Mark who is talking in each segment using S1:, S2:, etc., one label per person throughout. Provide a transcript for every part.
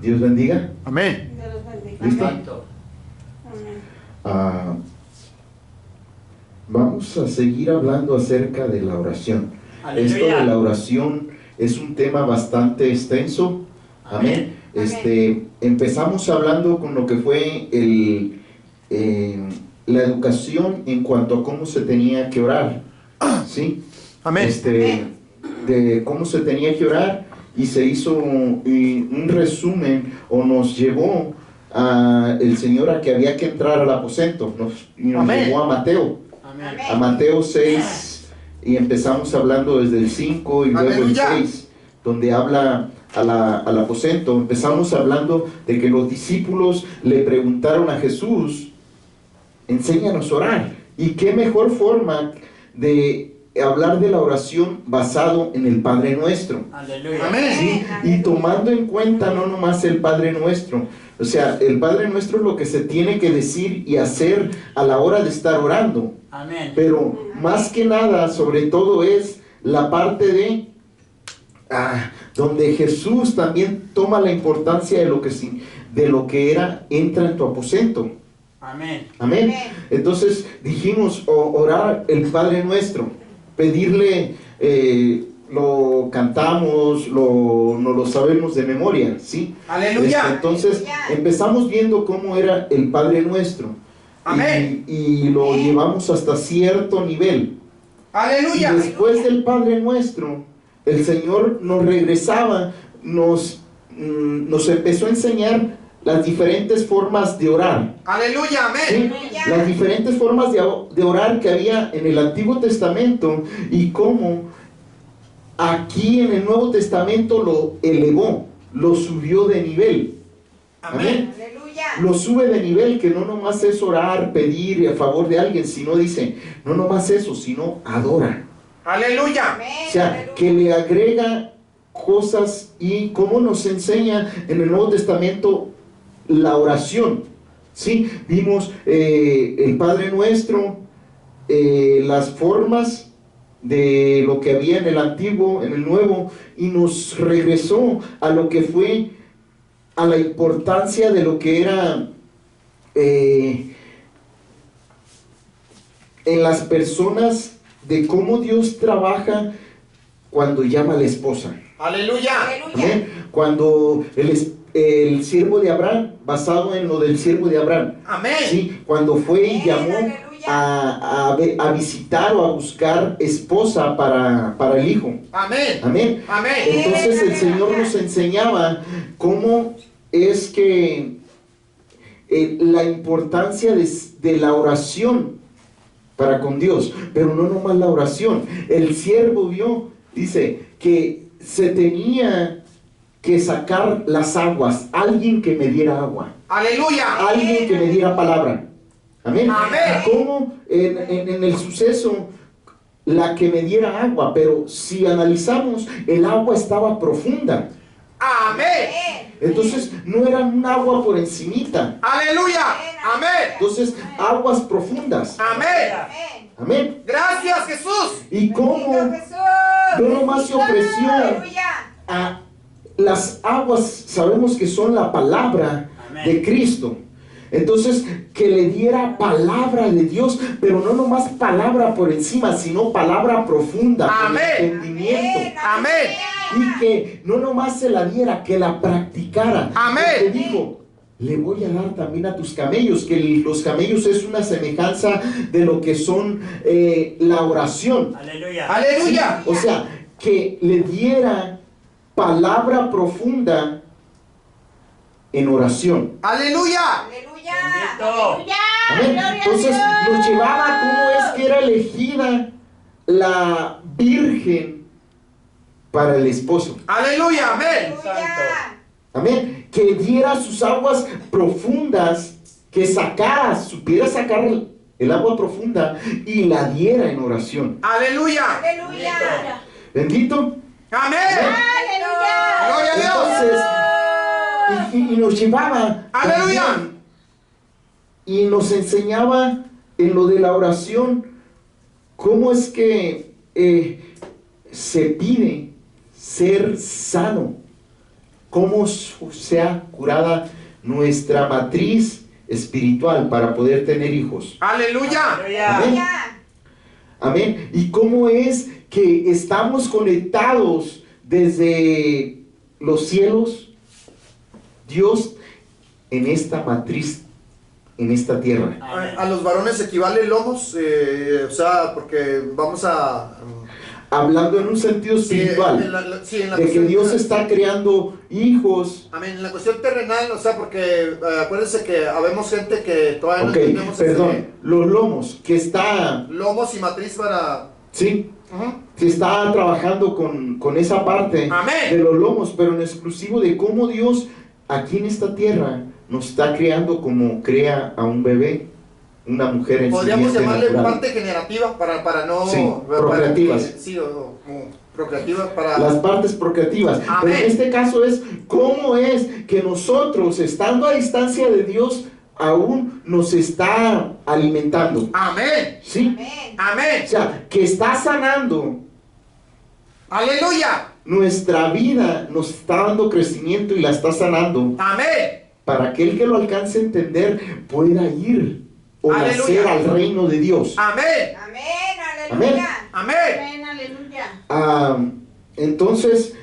S1: Dios bendiga.
S2: Amén.
S3: Dios bendiga.
S1: ¿Listo?
S3: Amén.
S1: Vamos a seguir hablando acerca de la oración.
S4: Aleluya.
S1: Esto de la oración es un tema bastante extenso. Amén. Empezamos hablando con lo que fue la educación en cuanto a cómo se tenía que orar. ¿Sí?
S2: Amén.
S1: De cómo se tenía que orar, y se hizo un resumen, o nos llevó el Señor a que había que entrar al aposento, y nos
S2: Amén.
S1: llevó a Mateo.
S4: Amén.
S1: A Mateo 6, y empezamos hablando desde el 5 y luego el
S2: Aleluya.
S1: 6, donde habla al aposento. Empezamos hablando de que los discípulos le preguntaron a Jesús: enséñanos a orar. Y qué mejor forma de hablar de la oración basado en el Padre Nuestro.
S4: Aleluya.
S2: Amén.
S1: ¿Sí? Y tomando en cuenta no nomás el Padre Nuestro, o sea, el Padre Nuestro es lo que se tiene que decir y hacer a la hora de estar orando,
S4: Amén.
S1: pero más que nada, sobre todo, es la parte de donde Jesús también toma la importancia de lo que era: entra en tu aposento.
S4: Amén.
S1: Amén. Entonces dijimos orar el Padre Nuestro, pedirle, lo cantamos, no lo sabemos de memoria, ¿sí?
S2: Aleluya.
S1: Entonces empezamos viendo cómo era el Padre Nuestro.
S2: Amén.
S1: Y lo llevamos hasta cierto nivel.
S2: Aleluya.
S1: Y después del Padre Nuestro, el Señor nos regresaba, nos empezó a enseñar las diferentes formas de orar.
S2: Aleluya. Amén.
S1: ¿Sí? Las diferentes formas de orar que había en el Antiguo Testamento, y cómo aquí en el Nuevo Testamento lo elevó, lo subió de nivel. Amén. Lo sube de nivel, que no nomás es orar, pedir a favor de alguien, sino dice, no nomás eso, sino adora.
S2: Aleluya.
S1: O sea, que le agrega cosas. Y cómo nos enseña en el Nuevo Testamento la oración. Sí, vimos el Padre Nuestro, las formas de lo que había en el Antiguo, en el Nuevo, y nos regresó a lo que fue, a la importancia de lo que era en las personas, de cómo Dios trabaja cuando llama a la esposa.
S2: Aleluya.
S1: Amén. Cuando el siervo de Abraham, basado en lo del siervo de Abraham,
S2: Amén.
S1: ¿sí? Cuando fue y llamó a visitar o a buscar esposa para el hijo.
S2: Amén.
S1: Amén.
S2: Amén.
S1: Entonces el Señor nos enseñaba cómo es que la importancia de la oración para con Dios, pero no nomás la oración. El siervo vio, dice, que se tenía que sacar las aguas, alguien que me diera agua,
S2: Aleluya.
S1: alguien que me diera palabra. Amén.
S2: Amén.
S1: Como en el suceso, la que me diera agua, pero si analizamos, el agua estaba profunda.
S2: Amén.
S1: Entonces no era un agua por encimita.
S2: Aleluya. Amén.
S1: Entonces, aguas profundas.
S2: Amén.
S1: Amén.
S2: Gracias, Jesús.
S1: Y cómo no nomás se ofreció a las aguas, sabemos que son la palabra de Cristo. Entonces, que le diera palabra de Dios, pero no nomás palabra por encima, sino palabra profunda, con
S2: Amén.
S1: entendimiento.
S2: Amén.
S1: Y que no nomás se la diera, que la practicara.
S2: Amén.
S1: Porque dijo, le voy a dar también a tus camellos, que los camellos es una semejanza de lo que son la oración.
S4: Aleluya.
S2: Aleluya.
S1: O sea, que le diera palabra profunda en oración.
S2: Aleluya.
S4: Bendito.
S1: Amén. Entonces nos llevaba a cómo es que era elegida la virgen para el esposo.
S2: Aleluya. Amén.
S1: Amén. Que diera sus aguas profundas, que supiera sacar el agua profunda y la diera en oración.
S2: Aleluya.
S1: Bendito.
S2: Amén. Gloria a Dios.
S1: Entonces, y nos llevaba
S2: Aleluya.
S1: también, y nos enseñaba en lo de la oración cómo es que se pide ser sano. cómo sea curada nuestra matriz espiritual para poder tener hijos.
S2: Aleluya.
S1: Amén. Amén. Y cómo es que estamos conectados desde los cielos, Dios, en esta matriz, en esta tierra.
S3: A los varones equivale lomos, o sea, porque vamos a...
S1: Hablando en un sentido espiritual,
S3: en la
S1: de que
S3: cuestión-
S1: Dios está creando hijos.
S3: Amén, en la cuestión terrenal, o sea, porque acuérdense que habemos gente que todavía
S1: Ok,
S3: no entendemos
S1: perdón, los lomos, que está,
S3: lomos y matriz para...
S1: sí, que está trabajando con esa parte
S2: Amén.
S1: de los lomos, pero en exclusivo de cómo Dios aquí en esta tierra nos está creando como crea a un bebé, una mujer en su
S3: Podríamos
S1: vientre
S3: llamarle
S1: natural.
S3: parte generativa para no...
S1: Sí,
S3: para
S1: procreativas.
S3: que- sí, o procreativas para...
S1: Las partes procreativas.
S2: Amén.
S1: Pero en este caso es cómo es que nosotros, estando a distancia de Dios, aún nos está alimentando.
S2: Amén.
S1: ¿Sí?
S2: Amén.
S1: O sea, que está sanando
S2: Aleluya.
S1: nuestra vida, nos está dando crecimiento y la está sanando
S2: Amén.
S1: para que el que lo alcance a entender pueda ir o
S2: Aleluya.
S1: nacer al reino de Dios.
S2: Amén.
S1: Amén.
S2: Amén.
S1: Entonces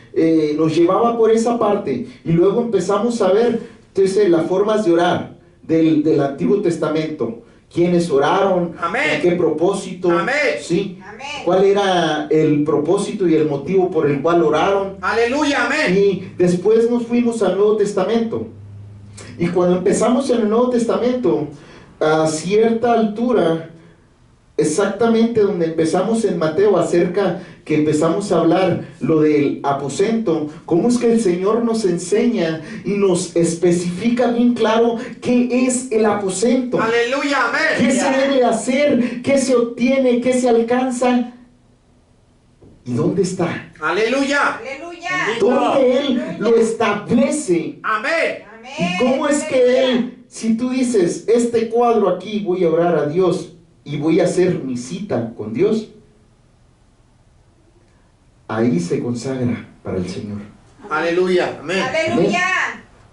S1: nos llevaba por esa parte y luego empezamos a ver entonces, las formas de orar del Antiguo Testamento. ¿Quiénes oraron?
S2: Amén.
S1: ¿Con qué propósito?
S2: Amén.
S1: ¿Sí? ¿Cuál era el propósito y el motivo por el cual oraron?
S2: Aleluya. Amén.
S1: Y después nos fuimos al Nuevo Testamento. Y cuando empezamos en el Nuevo Testamento, a cierta altura, exactamente donde empezamos en Mateo, acerca que empezamos a hablar lo del aposento, cómo es que el Señor nos enseña y nos especifica bien claro qué es el aposento,
S2: Aleluya.
S1: qué
S2: Amén.
S1: se debe hacer, qué se obtiene, qué se alcanza y dónde está,
S2: Aleluya.
S1: dónde Él lo establece.
S2: Amén.
S1: ¿Y cómo es que Él, si tú dices, este cuadro aquí voy a orar a Dios y voy a hacer mi cita con Dios, ahí se consagra para el Señor?
S3: Aleluya, amén.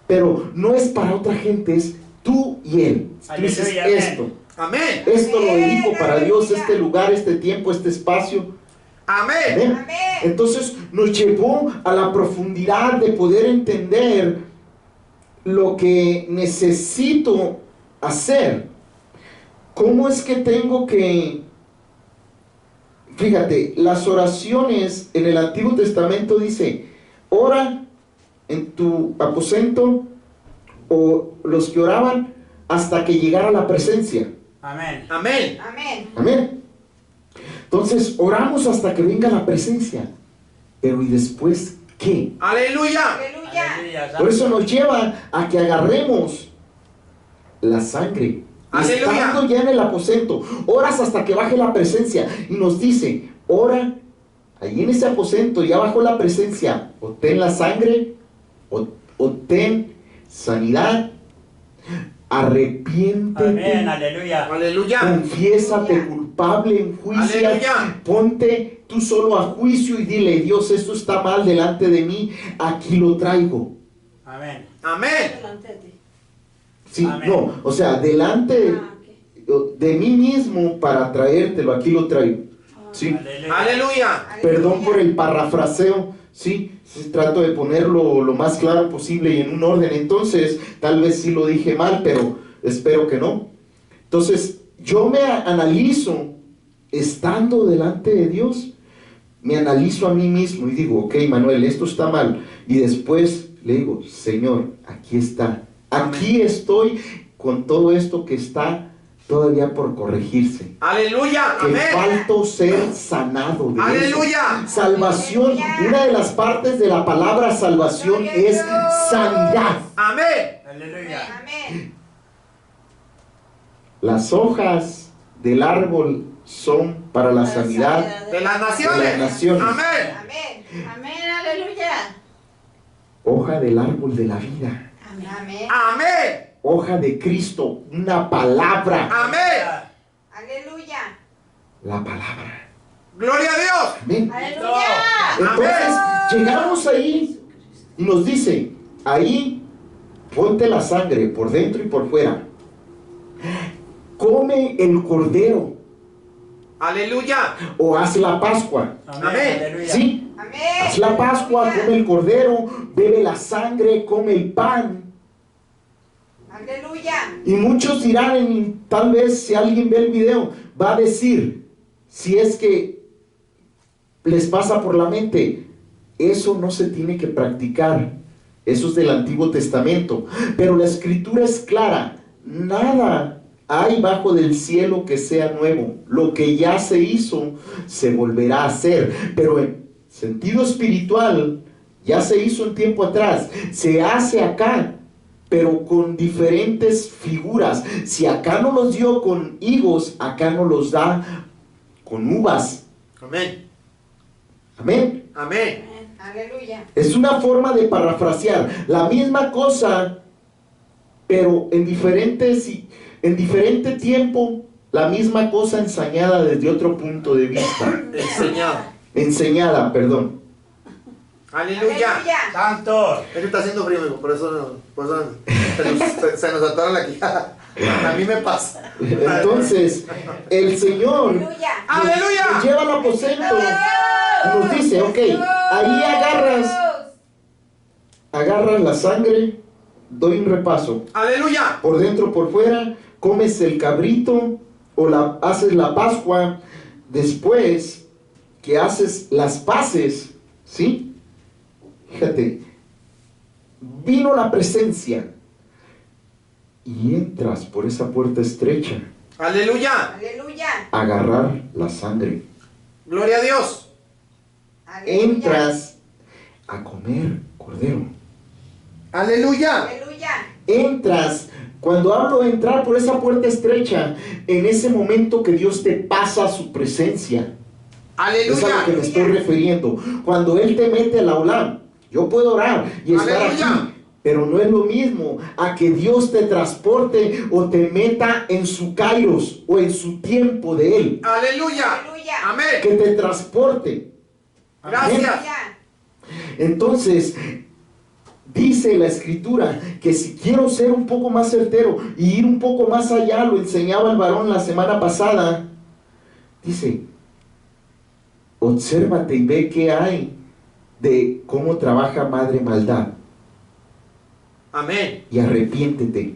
S1: Pero no es para otra gente, es tú y Él. Tú dices,
S4: Aleluya, amén.
S1: esto lo dedico para Dios, este lugar, este tiempo, este espacio.
S2: Amén.
S1: Amén. Entonces nos llevó a la profundidad de poder entender lo que necesito hacer. ¿Cómo es que tengo que... Fíjate, las oraciones en el Antiguo Testamento dice, ora en tu aposento, o los que oraban hasta que llegara la presencia.
S4: Amén.
S2: Amén.
S1: Amén. Entonces oramos hasta que venga la presencia. Pero ¿y después qué?
S2: Aleluya.
S4: Aleluya.
S1: Por eso nos lleva a que agarremos la sangre.
S2: Aleluya.
S1: Estando ya en el aposento, oras hasta que baje la presencia. Y nos dice, ora, ahí en ese aposento, ya bajó la presencia, obtén la sangre, obtén sanidad, arrepiéntete.
S4: Amén. Aleluya.
S2: Aleluya.
S1: Confiésate culpable, enjuicia,
S2: Aleluya.
S1: ponte tú solo a juicio y dile, Dios, esto está mal delante de mí, aquí lo traigo.
S4: Amén.
S2: Amén.
S1: Sí,
S4: Amén.
S1: no, o sea, delante de mí mismo para traértelo, aquí lo traigo. Sí,
S4: Aleluya.
S2: Aleluya.
S1: perdón por el parafraseo, sí, trato de ponerlo lo más claro posible y en un orden. Entonces, tal vez sí lo dije mal, pero espero que no. Entonces, yo me analizo estando delante de Dios, me analizo a mí mismo y digo, ok, Manuel, esto está mal. Y después le digo, Señor, aquí está. Aquí estoy con todo esto que está todavía por corregirse.
S2: Aleluya.
S1: Que
S2: Amén.
S1: falto ser sanado de
S2: Aleluya.
S1: eso. Salvación, una de las partes de la palabra salvación es sanidad.
S2: Amén.
S4: Aleluya.
S1: Las hojas del árbol son para la sanidad,
S2: De las naciones.
S1: De las naciones.
S2: Amén.
S1: hoja del árbol de la vida,
S2: Amén.
S1: hoja de Cristo, una palabra,
S2: Amén.
S1: la palabra.
S2: Gloria a Dios.
S1: Amén.
S4: Aleluya.
S1: Entonces llegamos ahí y nos dice, ahí ponte la sangre por dentro y por fuera. Come el cordero
S3: Aleluya.
S1: o haz la Pascua.
S3: Amén.
S4: Aleluya.
S1: ¿Sí?
S2: Amén.
S1: Haz la Pascua, come el cordero, bebe la sangre, come el pan.
S2: Aleluya.
S1: Y muchos dirán, tal vez si alguien ve el video, va a decir, si es que les pasa por la mente, eso no se tiene que practicar, eso es del Antiguo Testamento. Pero la Escritura es clara, nada hay bajo del cielo que sea nuevo. Lo que ya se hizo, se volverá a hacer. Pero en sentido espiritual, ya se hizo un tiempo atrás, se hace acá, pero con diferentes figuras. Si acá no los dio con higos, acá no los da con uvas.
S3: Amén.
S1: Amén.
S3: Amén.
S2: Aleluya.
S1: Es una forma de parafrasear la misma cosa, pero en diferente tiempo, la misma cosa enseñada desde otro punto de vista. Enseñada, perdón.
S3: Aleluya.
S4: Santo.
S3: Es que está haciendo frío, amigo, por eso se nos atora la quijada. A mí me pasa.
S1: Entonces, el Señor
S2: Aleluya.
S3: ¡Aleluya!
S1: nos lleva al aposento y nos dice, ok, ahí agarras la sangre, doy un repaso.
S3: Aleluya.
S1: Por dentro, por fuera, comes el cabrito o haces la Pascua. Después que haces las paces, ¿sí? Fíjate, vino la presencia y entras por esa puerta estrecha
S3: Aleluya.
S2: Aleluya.
S1: a agarrar la sangre.
S3: Gloria a Dios.
S2: Aleluya.
S1: Entras a comer cordero.
S3: Aleluya.
S2: Aleluya.
S1: Entras, cuando hablo de entrar por esa puerta estrecha, en ese momento que Dios te pasa a su presencia. Es a lo que me estoy refiriendo. Cuando Él te mete al aulá, yo puedo orar y estar
S3: Aleluya.
S1: aquí, pero no es lo mismo a que Dios te transporte o te meta en su kairos o en su tiempo de Él.
S3: Aleluya.
S2: Aleluya.
S3: Amén.
S1: Que te transporte.
S3: Gracias.
S2: Aleluya.
S1: Entonces, dice la Escritura que si quiero ser un poco más certero y ir un poco más allá, lo enseñaba el varón la semana pasada, dice, obsérvate y ve qué hay de cómo trabaja Madre Maldad
S3: Amén.
S1: y arrepiéntete.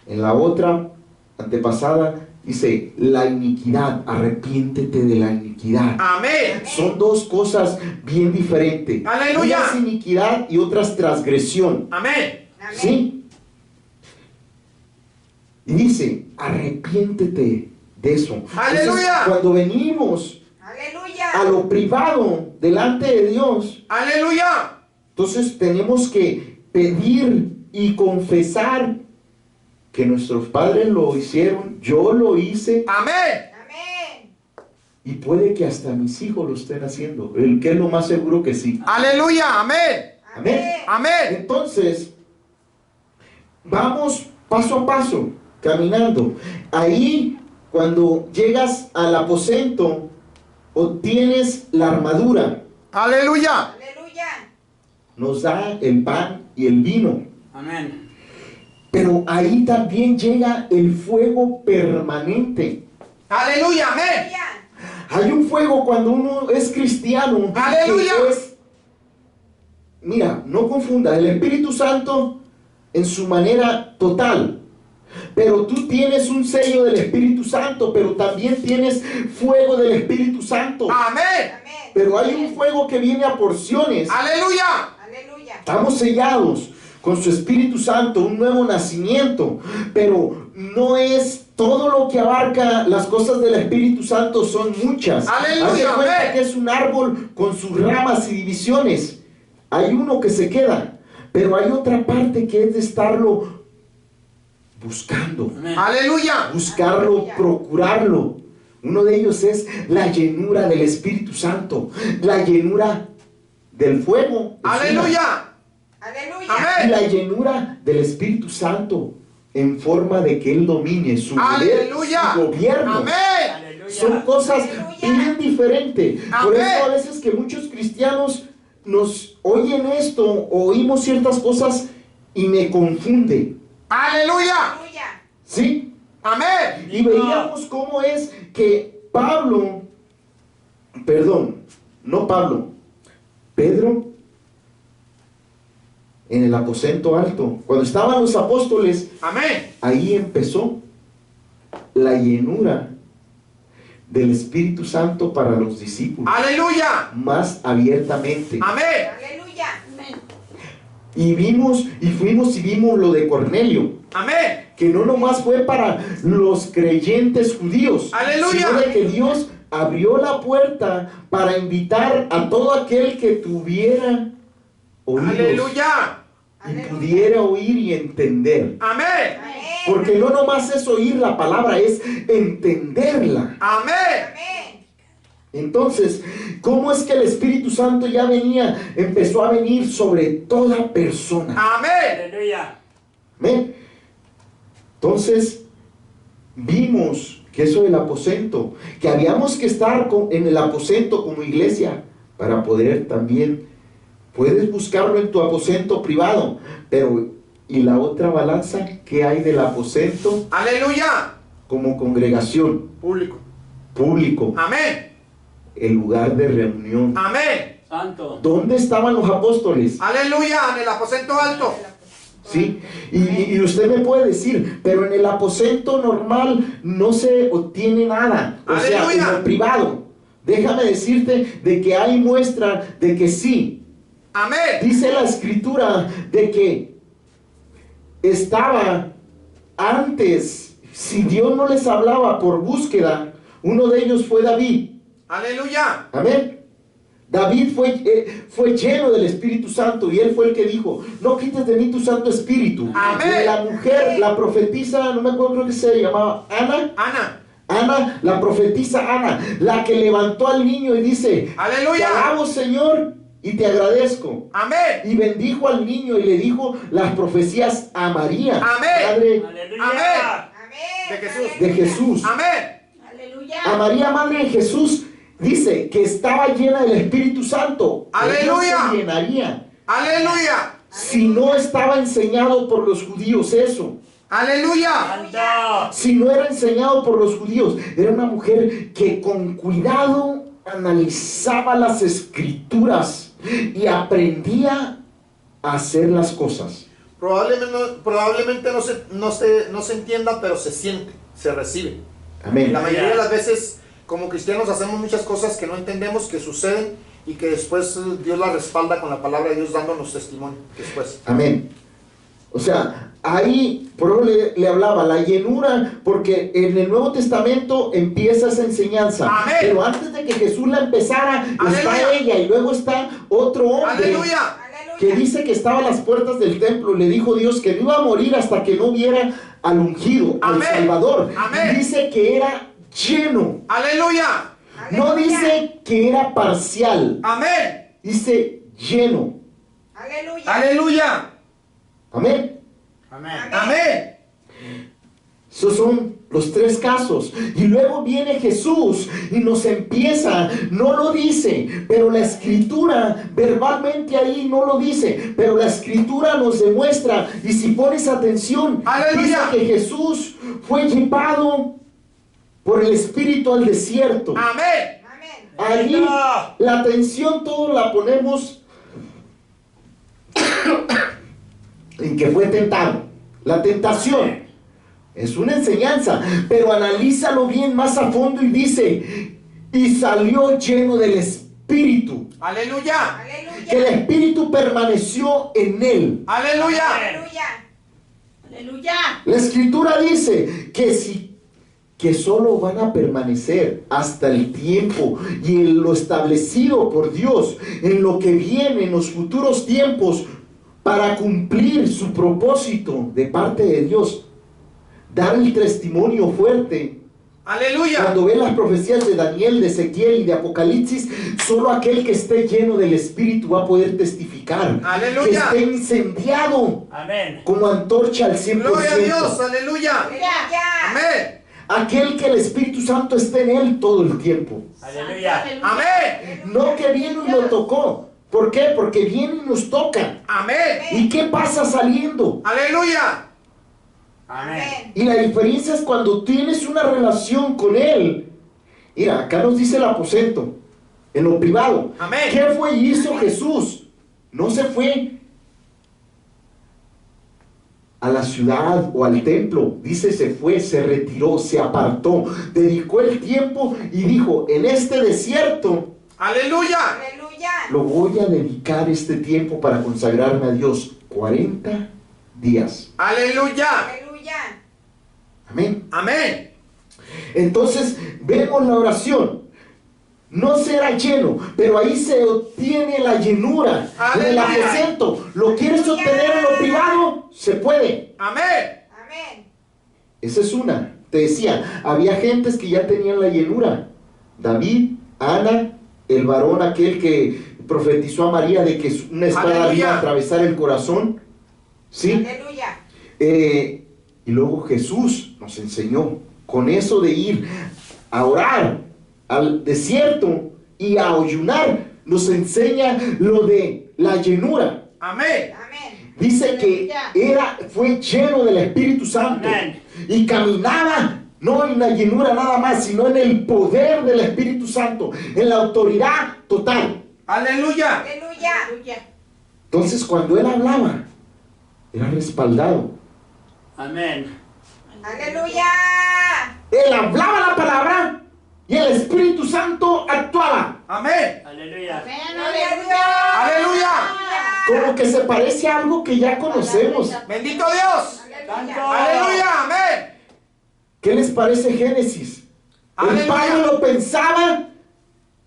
S1: En la otra antepasada dice la iniquidad, arrepiéntete de la iniquidad.
S3: Amén.
S1: Son dos cosas bien diferentes.
S3: Aleluya.
S1: Una es iniquidad y otra es transgresión.
S3: Amén.
S2: Amén.
S1: ¿Sí? Y dice, arrepiéntete de eso.
S3: ¡Aleluya!
S1: Entonces, cuando venimos
S2: Aleluya.
S1: a lo privado delante de Dios,
S3: Aleluya.
S1: entonces tenemos que pedir y confesar que nuestros padres lo hicieron, yo lo hice,
S3: Amén.
S2: Amén.
S1: y puede que hasta mis hijos lo estén haciendo. El que es lo más seguro que sí.
S3: Aleluya. Amén.
S1: Amén.
S3: Amén.
S1: Entonces, vamos paso a paso, caminando. Ahí, cuando llegas al aposento, obtienes la armadura.
S3: Aleluya.
S2: Aleluya.
S1: Nos da el pan y el vino.
S4: Amén.
S1: Pero ahí también llega el fuego permanente.
S3: Aleluya. Amén.
S2: Aleluya.
S1: Hay un fuego cuando uno es cristiano.
S3: ¡Aleluya!
S1: Que es, mira, no confunda, el Espíritu Santo en su manera total. Pero tú tienes un sello del Espíritu Santo, pero también tienes fuego del Espíritu Santo.
S3: Amén.
S2: Amén.
S1: Pero hay un fuego que viene a porciones.
S3: Aleluya.
S2: Aleluya.
S1: Estamos sellados con su Espíritu Santo, un nuevo nacimiento, pero no es todo lo que abarca las cosas del Espíritu Santo, son muchas.
S3: Aleluya,
S1: Haz de cuenta
S3: amén.
S1: que es un árbol con sus ramas y divisiones. Hay uno que se queda, pero hay otra parte que es de estarlo buscando,
S4: Amén.
S3: Aleluya.
S1: buscarlo,
S2: Aleluya.
S1: procurarlo. Uno de ellos es la llenura del Espíritu Santo, la llenura del fuego. es una.
S3: Aleluya.
S2: Aleluya.
S1: Y
S3: Amén.
S1: la llenura del Espíritu Santo en forma de que Él domine su
S3: Aleluya.
S1: su gobierno.
S3: Amén.
S4: Aleluya.
S1: Son cosas
S2: Aleluya.
S1: bien diferentes. Por
S3: Amén.
S1: eso a veces que muchos cristianos nos oyen esto, oímos ciertas cosas y me confunde,
S3: Aleluya.
S2: Aleluya.
S1: ¿sí?
S3: Amén.
S1: Y veíamos cómo es que Pedro, en el aposento alto, cuando estaban los apóstoles,
S3: Amén.
S1: ahí empezó la llenura del Espíritu Santo para los discípulos,
S3: Aleluya.
S1: más abiertamente.
S3: Amén.
S2: Aleluya.
S1: Y fuimos y vimos lo de Cornelio,
S3: Amén.
S1: que no nomás fue para los creyentes judíos,
S3: ¡Aleluya!
S1: sino de que Dios abrió la puerta para invitar a todo aquel que tuviera oídos
S3: Aleluya.
S1: y pudiera oír y entender.
S3: Amén.
S2: Amén.
S1: Porque no nomás es oír la palabra, es entenderla.
S3: Amén.
S2: Amén.
S1: Entonces, ¿cómo es que el Espíritu Santo ya empezó a venir sobre toda persona?
S3: Amén.
S4: Aleluya.
S1: ¿Ven? Entonces, vimos que eso del aposento, que habíamos que estar en el aposento como iglesia para poder también, puedes buscarlo en tu aposento privado, pero ¿y la otra balanza que hay del aposento
S3: Aleluya.
S1: como congregación,
S3: Público.
S1: público,
S3: Amén.
S1: el lugar de reunión?
S3: Amén.
S4: Santo.
S1: ¿Dónde estaban los apóstoles?
S3: Aleluya. En el aposento alto.
S1: ¿Sí? Y usted me puede decir, pero en el aposento normal no se obtiene nada. O sea,
S3: ¡Aleluya!
S1: en el privado. Déjame decirte de que hay muestra de que sí.
S3: Amén.
S1: Dice la escritura de que estaba antes, si Dios no les hablaba por búsqueda, uno de ellos fue David.
S3: Aleluya.
S1: Amén. David fue lleno del Espíritu Santo y él fue el que dijo, no quites de mí tu Santo Espíritu.
S3: Amén.
S1: Y la mujer, la profetisa, no me acuerdo, creo que se llamaba
S3: Ana.
S1: La profetisa Ana, la que levantó al niño y dice,
S3: Aleluya.
S1: te alabo, Señor, y te agradezco.
S3: Amén.
S1: Y bendijo al niño y le dijo las profecías a María,
S3: Amén.
S1: madre
S4: Aleluya.
S3: Amén.
S2: Amén.
S3: De Jesús.
S1: de Jesús.
S3: Amén.
S2: Aleluya.
S1: A María, madre de Jesús, dice que estaba llena del Espíritu Santo.
S3: ¡Aleluya!
S1: ¿Cómo se llenaría
S3: Aleluya.
S1: si no estaba enseñado por los judíos eso?
S3: Aleluya.
S4: Santo.
S1: Si no era enseñado por los judíos, era una mujer que con cuidado analizaba las escrituras y aprendía a hacer las cosas.
S3: Probablemente no se entienda, pero se siente, se recibe.
S1: Amén.
S3: La mayoría de las veces, como cristianos, hacemos muchas cosas que no entendemos, que suceden y que después Dios las respalda con la palabra de Dios, dándonos testimonio después.
S1: Amén. O sea, ahí por eso le hablaba la llenura, porque en el Nuevo Testamento empieza esa enseñanza.
S3: Amén.
S1: Pero antes de que Jesús la empezara, está
S3: Aleluya.
S1: ella y luego está otro hombre.
S3: Aleluya.
S1: Que dice que estaba a las puertas del templo. Le dijo Dios que no iba a morir hasta que no viera al ungido, al
S3: Amén.
S1: Salvador.
S3: Amén.
S1: Y dice que era lleno.
S3: Aleluya.
S1: No dice que era parcial.
S3: Amén.
S1: Dice lleno.
S2: Aleluya.
S3: Aleluya.
S1: Amén.
S4: Amén.
S3: Amén.
S1: Esos son los tres casos. Y luego viene Jesús y nos empieza, no lo dice, pero la escritura verbalmente ahí no lo dice, pero la escritura nos demuestra, y si pones atención,
S3: ¡Aleluya!
S1: dice que Jesús fue llevado por el Espíritu al desierto.
S3: Amén.
S2: Amén.
S1: Allí la atención todos la ponemos en que fue tentado. La tentación es una enseñanza, pero analízalo bien más a fondo y dice, y salió lleno del Espíritu.
S3: Aleluya.
S1: Que el
S2: Aleluya.
S1: Espíritu permaneció en él.
S3: Aleluya.
S2: Aleluya. Aleluya.
S1: La Escritura dice que solo van a permanecer hasta el tiempo y en lo establecido por Dios, en lo que viene en los futuros tiempos, para cumplir su propósito de parte de Dios. Dar el testimonio fuerte.
S3: Aleluya.
S1: Cuando ven las profecías de Daniel, de Ezequiel y de Apocalipsis, solo aquel que esté lleno del Espíritu va a poder testificar.
S3: Aleluya.
S1: Que esté incendiado
S4: Amén.
S1: como antorcha al 100%.
S3: Gloria a Dios. Aleluya.
S2: Aleluya.
S3: Amén.
S1: Aquel que el Espíritu Santo esté en él todo el tiempo.
S4: Aleluya.
S3: Amén.
S1: No que vino y lo tocó, ¿Por qué? Porque viene y nos toca.
S3: Amén.
S1: ¿Y qué pasa saliendo?
S3: Aleluya.
S4: Amén.
S1: Y la diferencia es cuando tienes una relación con Él. Mira, acá nos dice el aposento, en lo privado.
S3: Amén.
S1: ¿Qué fue y hizo Jesús? No se fue a la ciudad o al templo. Dice, se fue, se retiró, se apartó, dedicó el tiempo y dijo, en este desierto,
S3: Aleluya.
S2: Aleluya.
S1: lo voy a dedicar este tiempo para consagrarme a Dios. 40 días.
S3: Aleluya.
S2: Aleluya.
S1: Amén.
S3: Amén.
S1: Entonces, vemos la oración. No será lleno, pero ahí se obtiene la llenura del
S3: Aleluya.
S1: aposento. ¿Lo quieres obtener en lo privado? Se puede.
S3: Amén.
S2: Amén.
S1: Esa es una. Te decía, había gentes que ya tenían la llenura. David, Ana, el varón aquel que profetizó a María de que una espada
S3: Aleluya.
S1: iba a atravesar el corazón. ¿Sí?
S2: Aleluya.
S1: Y luego Jesús nos enseñó con eso de ir a orar al desierto y a ayunar, nos enseña lo de la llenura.
S3: Amén.
S2: Amén.
S1: Dice que fue lleno del Espíritu Santo.
S4: Amén.
S1: Y caminaba no en la llenura nada más, sino en el poder del Espíritu Santo, en la autoridad total.
S3: Aleluya.
S2: Aleluya. Aleluya.
S1: Entonces cuando él hablaba, era respaldado.
S4: Amén.
S2: Aleluya.
S1: Él hablaba la palabra y el Espíritu Santo actuaba.
S3: Amén.
S4: Aleluya.
S2: Amén. Aleluya.
S3: Aleluya.
S1: Como que se parece a algo que ya conocemos.
S3: Bendito Dios.
S2: Aleluya.
S3: Aleluya. Amén.
S1: ¿Qué les parece Génesis? El
S3: Aleluya.
S1: Padre lo pensaba,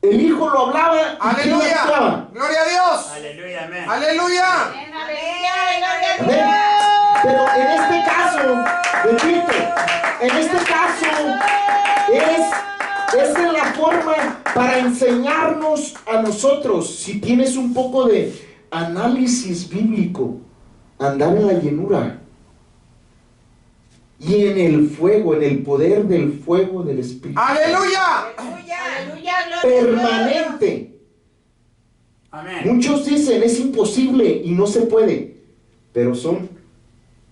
S1: el Hijo lo hablaba y ¿quién
S3: Aleluya.
S1: actuaba?
S3: Gloria a Dios.
S4: Aleluya. Amén.
S3: Aleluya.
S2: Amén. Aleluya.
S1: Amén. Pero en este caso, repito, en este caso esa es la forma para enseñarnos a nosotros. Si tienes un poco de análisis bíblico, andar en la llenura y en el fuego, en el poder del fuego del Espíritu.
S3: Aleluya.
S2: Aleluya. Aleluya.
S1: Permanente.
S4: Amén.
S1: Muchos dicen es imposible y no se puede, pero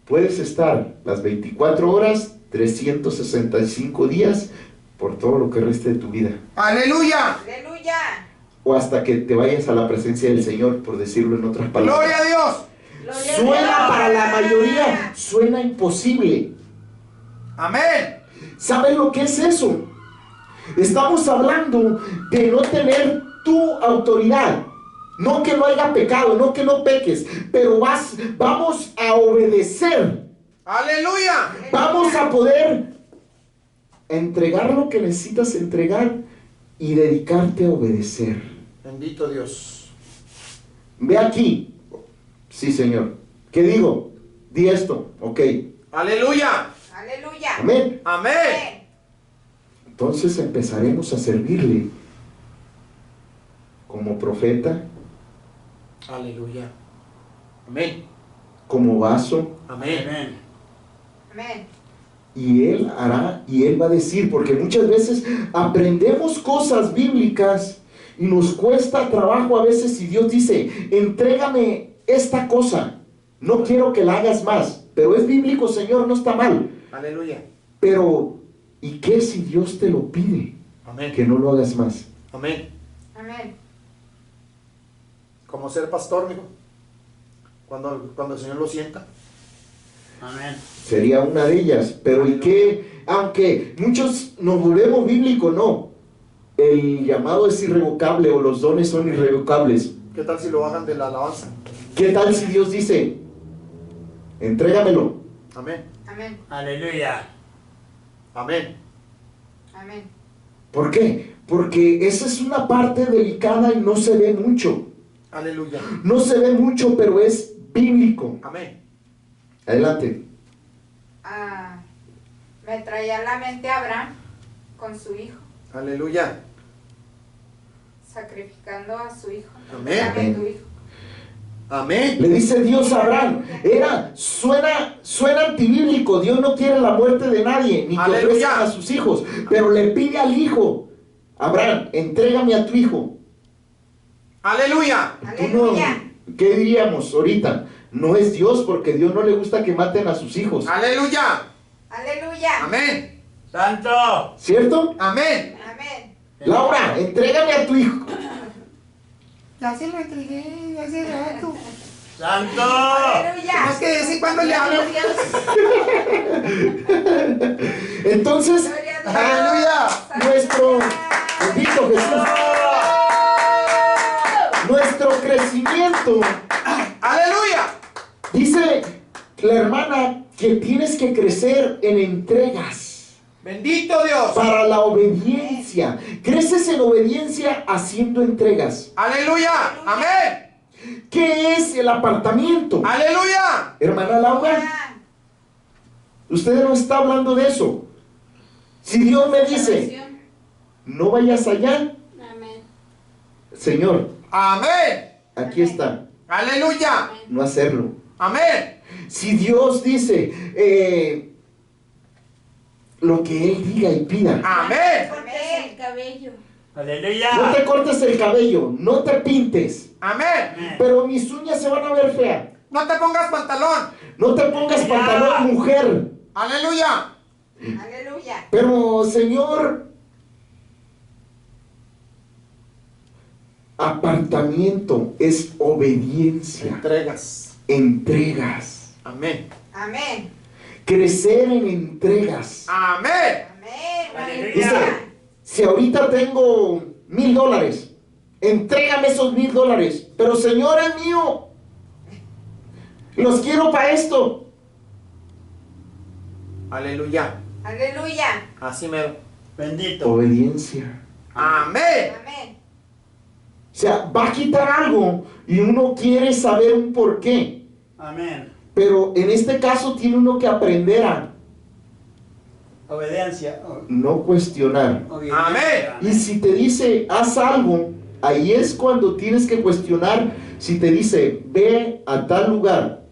S1: puedes estar las 24 horas, 365 días, por todo lo que reste de tu vida,
S3: Aleluya.
S2: Aleluya.
S1: o hasta que te vayas a la presencia del Señor, por decirlo en otras palabras.
S3: Gloria a Dios.
S2: Gloria a
S1: Suena
S2: Dios.
S1: para la mayoría, suena imposible.
S3: Amén.
S1: ¿Sabes lo que es eso? Estamos hablando de no tener tu autoridad. No que no haya pecado, no que no peques, pero vamos a obedecer.
S3: Aleluya.
S1: Vamos a poder entregar lo que necesitas entregar y dedicarte a obedecer.
S3: Bendito Dios.
S1: Ve aquí. Sí, Señor. ¿Qué digo? Di esto. Ok.
S3: Aleluya.
S2: Aleluya.
S1: Amén.
S3: Amén.
S1: Entonces empezaremos a servirle como profeta,
S3: Aleluya. Amén.
S1: como vaso,
S3: Amén.
S4: Amén.
S2: Amén.
S1: y Él hará, y Él va a decir, porque muchas veces aprendemos cosas bíblicas y nos cuesta trabajo a veces, y Dios dice, entrégame esta cosa, no quiero que la hagas más, pero es bíblico, Señor, no está mal,
S3: Aleluya.
S1: pero ¿y qué si Dios te lo pide?
S3: Amén.
S1: Que no lo hagas más.
S3: Amén.
S2: Amén.
S3: Como ser pastor, mijo. Cuando el Señor lo sienta.
S4: Amén.
S1: Sería una de ellas, pero ¿y qué? Aunque muchos nos volvemos bíblicos, no, el llamado es irrevocable o los dones son irrevocables.
S3: ¿Qué tal si lo bajan de la alabanza?
S1: ¿Qué tal si Dios dice, entrégamelo?
S3: Amén.
S2: Amén.
S4: Aleluya.
S3: Amén.
S2: Amén.
S1: ¿Por qué? Porque esa es una parte delicada y no se ve mucho.
S3: Aleluya.
S1: No se ve mucho, pero es bíblico.
S3: Amén.
S1: Adelante.
S2: Me traía a la mente a Abraham con su hijo,
S3: Aleluya.
S2: sacrificando a su hijo.
S3: Amén.
S2: Dame tu hijo.
S3: Amén.
S1: Le dice Dios a Abraham, suena antibíblico, Dios no quiere la muerte de nadie, ni que
S3: Aleluya.
S1: ofrezcan a sus hijos, pero le pide al hijo, Abraham, entrégame a tu hijo.
S3: Aleluya.
S1: Tú no,
S2: Aleluya.
S1: ¿qué diríamos ahorita? No es Dios, porque Dios no le gusta que maten a sus hijos.
S3: Aleluya.
S2: Aleluya.
S3: Amén.
S4: Santo.
S1: ¿Cierto?
S3: Amén.
S2: Amén.
S1: Laura, entrégame a tu hijo.
S3: Ya se lo entregué hace rato.
S4: Santo.
S2: Aleluya.
S3: Es que de vez en cuando le hablo.
S1: Entonces,
S2: Gloria a Dios.
S3: Aleluya.
S1: nuestro, bendito Jesús, nuestro crecimiento,
S3: Aleluya.
S1: dice la hermana que tienes que crecer en entregas
S3: Bendito Dios.
S1: para la obediencia. Creces en obediencia haciendo entregas.
S3: Aleluya. Amén.
S1: ¿Qué es el apartamiento?
S3: Aleluya.
S1: Hermana Laura, usted no está hablando de eso. Si Dios me dice, no vayas allá,
S5: Amén.
S1: Señor,
S3: Amén.
S1: aquí está,
S3: Aleluya.
S1: no hacerlo.
S3: Amén.
S1: Si Dios dice lo que Él diga y pida,
S3: Amén.
S5: Cortes el cabello.
S1: no
S4: Aleluya.
S1: te cortes el cabello, no te pintes,
S3: Amén.
S1: pero mis uñas se van a ver feas.
S3: No te pongas pantalón.
S1: No te pongas pantalón, mujer.
S3: Aleluya.
S2: Aleluya.
S1: Pero, Señor, apartamiento es obediencia,
S3: Entregas.
S1: entregas,
S3: Amén.
S2: Amén.
S1: crecer en entregas.
S3: Amén.
S2: Amén.
S1: Dice,
S2: Aleluya.
S1: si ahorita tengo $1,000, entrégame esos $1,000, pero Señor, es mío, los quiero para esto.
S3: Aleluya.
S2: Aleluya.
S3: Así mero.
S4: Bendito.
S1: Obediencia.
S3: Amén.
S2: Amén.
S1: O sea, va a quitar algo y uno quiere saber un por qué.
S4: Amén.
S1: Pero en este caso tiene uno que aprender a
S4: Obediencia.
S1: no cuestionar.
S4: Obediencia.
S3: Amén.
S1: Y si te dice, haz algo, ahí es cuando tienes que cuestionar. Si te dice, ve a tal lugar,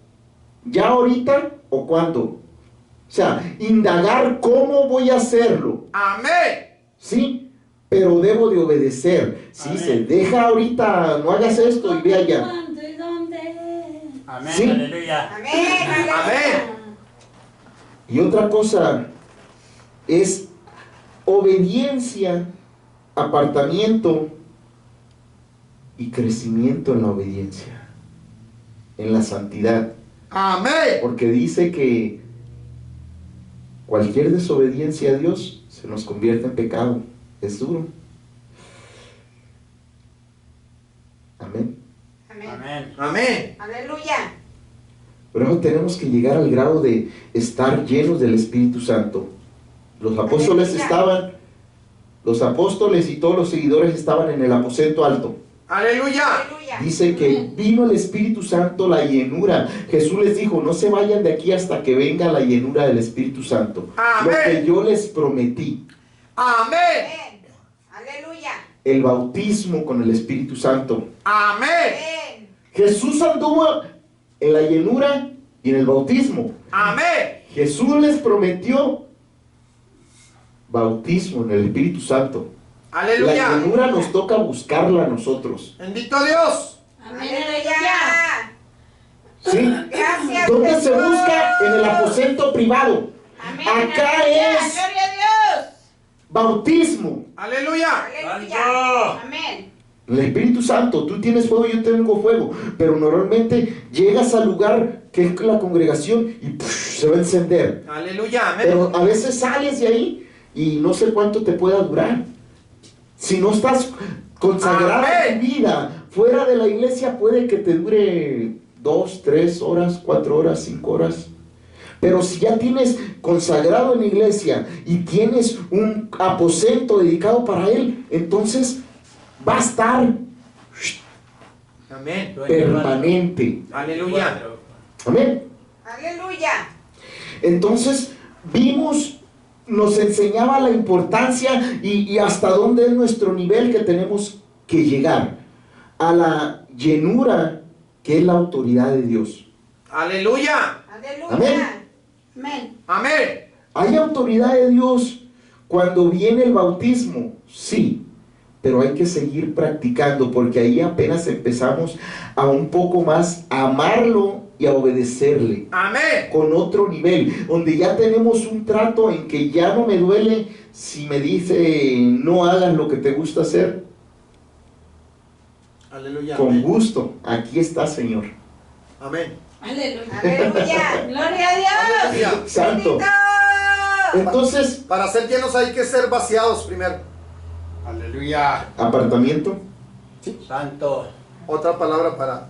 S1: ¿ya ahorita o cuándo? O sea, indagar cómo voy a hacerlo.
S3: Amén.
S1: Sí, pero debo de obedecer. Si
S4: Amén.
S1: dice, deja ahorita, no hagas esto y ve allá.
S5: ¿Cuándo y dónde?
S4: Amén.
S1: Sí.
S4: Aleluya.
S2: Amén.
S3: Amén.
S1: Y otra cosa es obediencia, apartamiento y crecimiento en la obediencia, en la santidad.
S3: Amén.
S1: Porque dice que cualquier desobediencia a Dios se nos convierte en pecado. Es duro. Amén.
S2: Amén.
S4: Amén.
S3: Amén.
S2: Aleluya.
S1: Pero tenemos que llegar al grado de estar llenos del Espíritu Santo. Los apóstoles
S2: Aleluya.
S1: los apóstoles y todos los seguidores estaban en el aposento alto.
S3: Aleluya.
S2: Aleluya.
S1: Dice que vino el Espíritu Santo, la llenura. Jesús les dijo, no se vayan de aquí hasta que venga la llenura del Espíritu Santo.
S3: Amén.
S1: Lo que yo les prometí,
S3: Amén.
S2: Amén. Aleluya.
S1: el bautismo con el Espíritu Santo.
S3: Amén.
S2: Amén.
S1: Jesús anduvo en la llenura y en el bautismo.
S3: Amén.
S1: Jesús les prometió bautismo en el Espíritu Santo. La
S3: Aleluya.
S1: llenura nos toca buscarla a nosotros.
S3: Bendito Dios.
S5: Amén.
S2: Aleluya.
S1: ¿Sí?
S2: Gracias.
S1: ¿Dónde
S2: Jesús.
S1: se busca? En el aposento privado.
S5: Amén.
S1: Acá
S5: Aleluya.
S1: es
S5: Gloria a Dios.
S1: bautismo.
S3: Aleluya.
S2: Aleluya.
S4: Santo.
S5: Amén.
S1: El Espíritu Santo, tú tienes fuego, yo tengo fuego, pero normalmente llegas al lugar que es la congregación y ¡puf! Se va a encender.
S3: Aleluya. Amén.
S1: Pero a veces sales de ahí y no sé cuánto te pueda durar. Si no estás consagrada
S3: Amén.
S1: tu vida fuera de la iglesia, puede que te dure 2, 3 horas, 4 horas, 5 horas. Pero si ya tienes consagrado en la iglesia y tienes un aposento dedicado para él, entonces va a estar
S3: Amén.
S1: permanente.
S3: Aleluya.
S1: Amén.
S2: Aleluya.
S1: Entonces vimos, nos enseñaba la importancia y hasta dónde es nuestro nivel que tenemos que llegar a la llenura que es la autoridad de Dios.
S3: Aleluya.
S2: Aleluya.
S1: Amén.
S5: Amén.
S3: Amén.
S1: ¿Hay autoridad de Dios cuando viene el bautismo? Sí, pero hay que seguir practicando, porque ahí apenas empezamos a un poco más a amarlo y a obedecerle.
S3: Amén.
S1: Con otro nivel, donde ya tenemos un trato en que ya no me duele si me dice no hagas lo que te gusta hacer.
S3: Aleluya.
S1: Con
S3: Amén.
S1: gusto, aquí está, Señor.
S3: Amén.
S5: Aleluya.
S2: Aleluya.
S5: Gloria a Dios.
S3: Aleluya.
S1: Santo.
S2: Bendito.
S1: Entonces,
S3: Para ser llenos hay que ser vaciados primero.
S4: Aleluya.
S1: apartamiento.
S4: Santo.
S3: Otra palabra para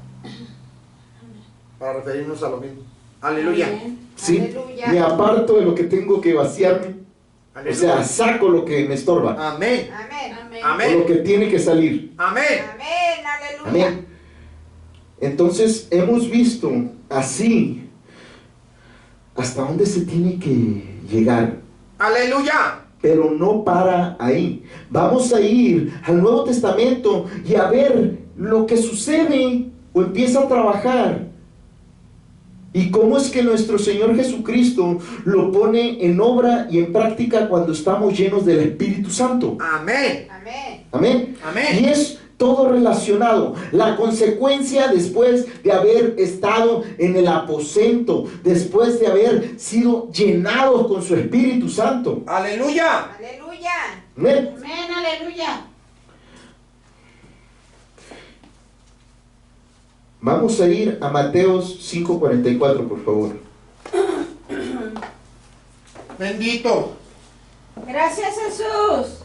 S3: referirnos a lo mismo. Aleluya.
S5: Amén.
S1: Sí,
S2: Aleluya.
S1: me aparto de lo que tengo que vaciarme. O
S3: Aleluya.
S1: sea, saco lo que me estorba,
S3: Amén.
S2: Amén.
S5: Amén.
S1: o
S3: Amén.
S1: lo que tiene que salir.
S3: Amén.
S2: Amén. Aleluya.
S1: Amén. Entonces, hemos visto así hasta dónde se tiene que llegar.
S3: Aleluya.
S1: Pero no para ahí. Vamos a ir al Nuevo Testamento y a ver lo que sucede o empieza a trabajar. Y cómo es que nuestro Señor Jesucristo lo pone en obra y en práctica cuando estamos llenos del Espíritu Santo.
S3: Amén.
S2: Amén.
S1: Amén.
S3: Amén.
S1: Y es todo relacionado. La consecuencia después de haber estado en el aposento, después de haber sido llenados con su Espíritu Santo.
S3: Aleluya.
S2: Aleluya.
S1: Amén.
S5: Amén. Aleluya.
S1: Vamos a ir a Mateos 5:44, por favor.
S3: Bendito.
S5: Gracias, Jesús.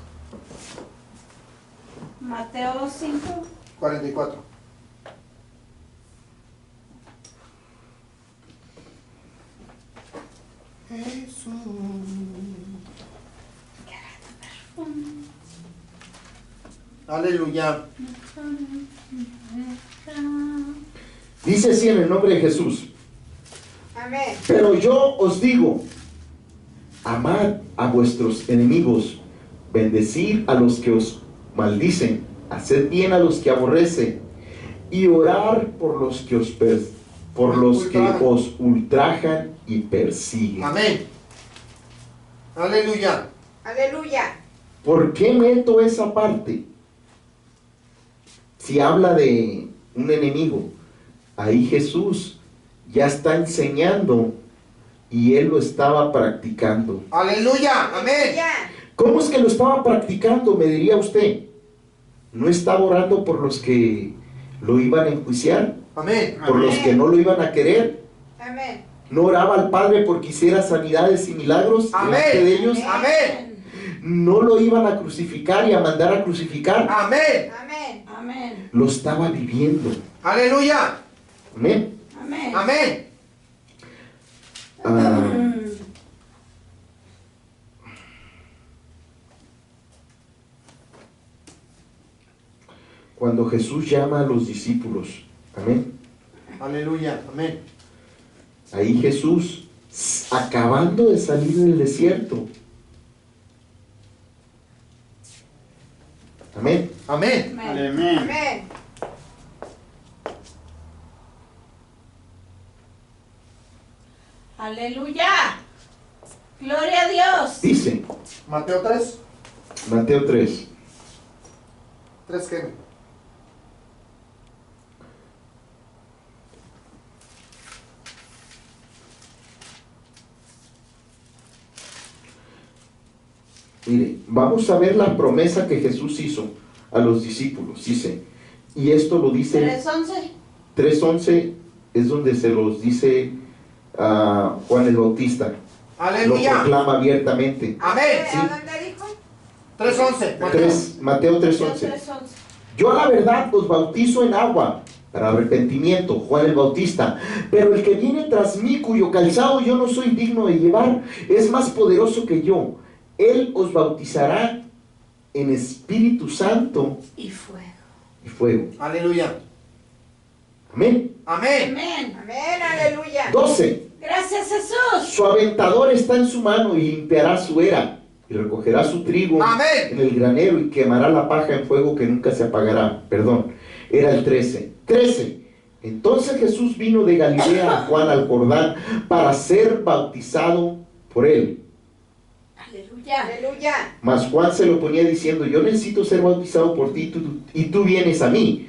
S5: Mateo 5.
S3: 44. Jesús. Aleluya.
S1: Dice así en el nombre de Jesús.
S2: Amén.
S1: Pero yo os digo, amad a vuestros enemigos, bendecid a los que os maldicen, haced bien a los que aborrecen, y orar por los que os ultrajan y persiguen.
S3: Amén. Aleluya.
S2: Aleluya.
S1: ¿Por qué meto esa parte? Si habla de un enemigo, ahí Jesús ya está enseñando y él lo estaba practicando.
S3: Aleluya. Amén.
S2: Aleluya.
S1: ¿Cómo es que lo estaba practicando? Me diría usted. ¿No estaba orando por los que lo iban a enjuiciar?
S3: Amén.
S1: ¿Por los que no lo iban a querer?
S2: Amén.
S1: ¿No oraba al Padre porque hiciera sanidades y milagros delante de ellos?
S3: Amén.
S1: ¿No lo iban a crucificar y a mandar a crucificar?
S3: Amén.
S2: Amén.
S5: Amén.
S1: Lo estaba viviendo.
S3: Aleluya.
S1: Amén.
S5: Amén.
S3: Amén.
S1: Ah, cuando Jesús llama a los discípulos, amén.
S3: Aleluya. Amén.
S1: Ahí Jesús, acabando de salir del desierto, amén.
S3: Amén.
S5: Amén.
S4: Amén.
S2: Amén.
S5: Aleluya. Gloria a Dios.
S1: Dice,
S3: Mateo 3.
S1: Mateo 3,
S3: 3 qué.
S1: mire, vamos a ver la promesa que Jesús hizo a los discípulos. Dice, y esto lo dice
S5: 3:11.
S1: 3:11, es donde se los dice a Juan el Bautista. Lo
S3: Aleluya.
S1: proclama abiertamente.
S3: Amén.
S2: ¿A dónde dijo?
S3: 3:11.
S1: Mateo 3:11.
S5: 3:11.
S1: Yo a la verdad os bautizo en agua para arrepentimiento, Juan el Bautista, pero el que viene tras mí, cuyo calzado yo no soy digno de llevar, es más poderoso que yo. Él os bautizará en Espíritu Santo
S5: Y fuego.
S1: y fuego.
S3: Aleluya.
S1: Amén.
S3: Amén.
S5: Amén.
S2: Amén. Aleluya.
S1: 12.
S5: Gracias, Jesús.
S1: Su aventador está en su mano y limpiará su era y recogerá su trigo
S3: Amén.
S1: en el granero y quemará la paja en fuego que nunca se apagará. Perdón, era el 13. 13. Entonces Jesús vino de Galilea a Juan al Jordán para ser bautizado por él.
S5: Aleluya. Ya.
S2: Aleluya.
S1: Mas Juan se lo ponía diciendo, yo necesito ser bautizado por ti y tú vienes a mí.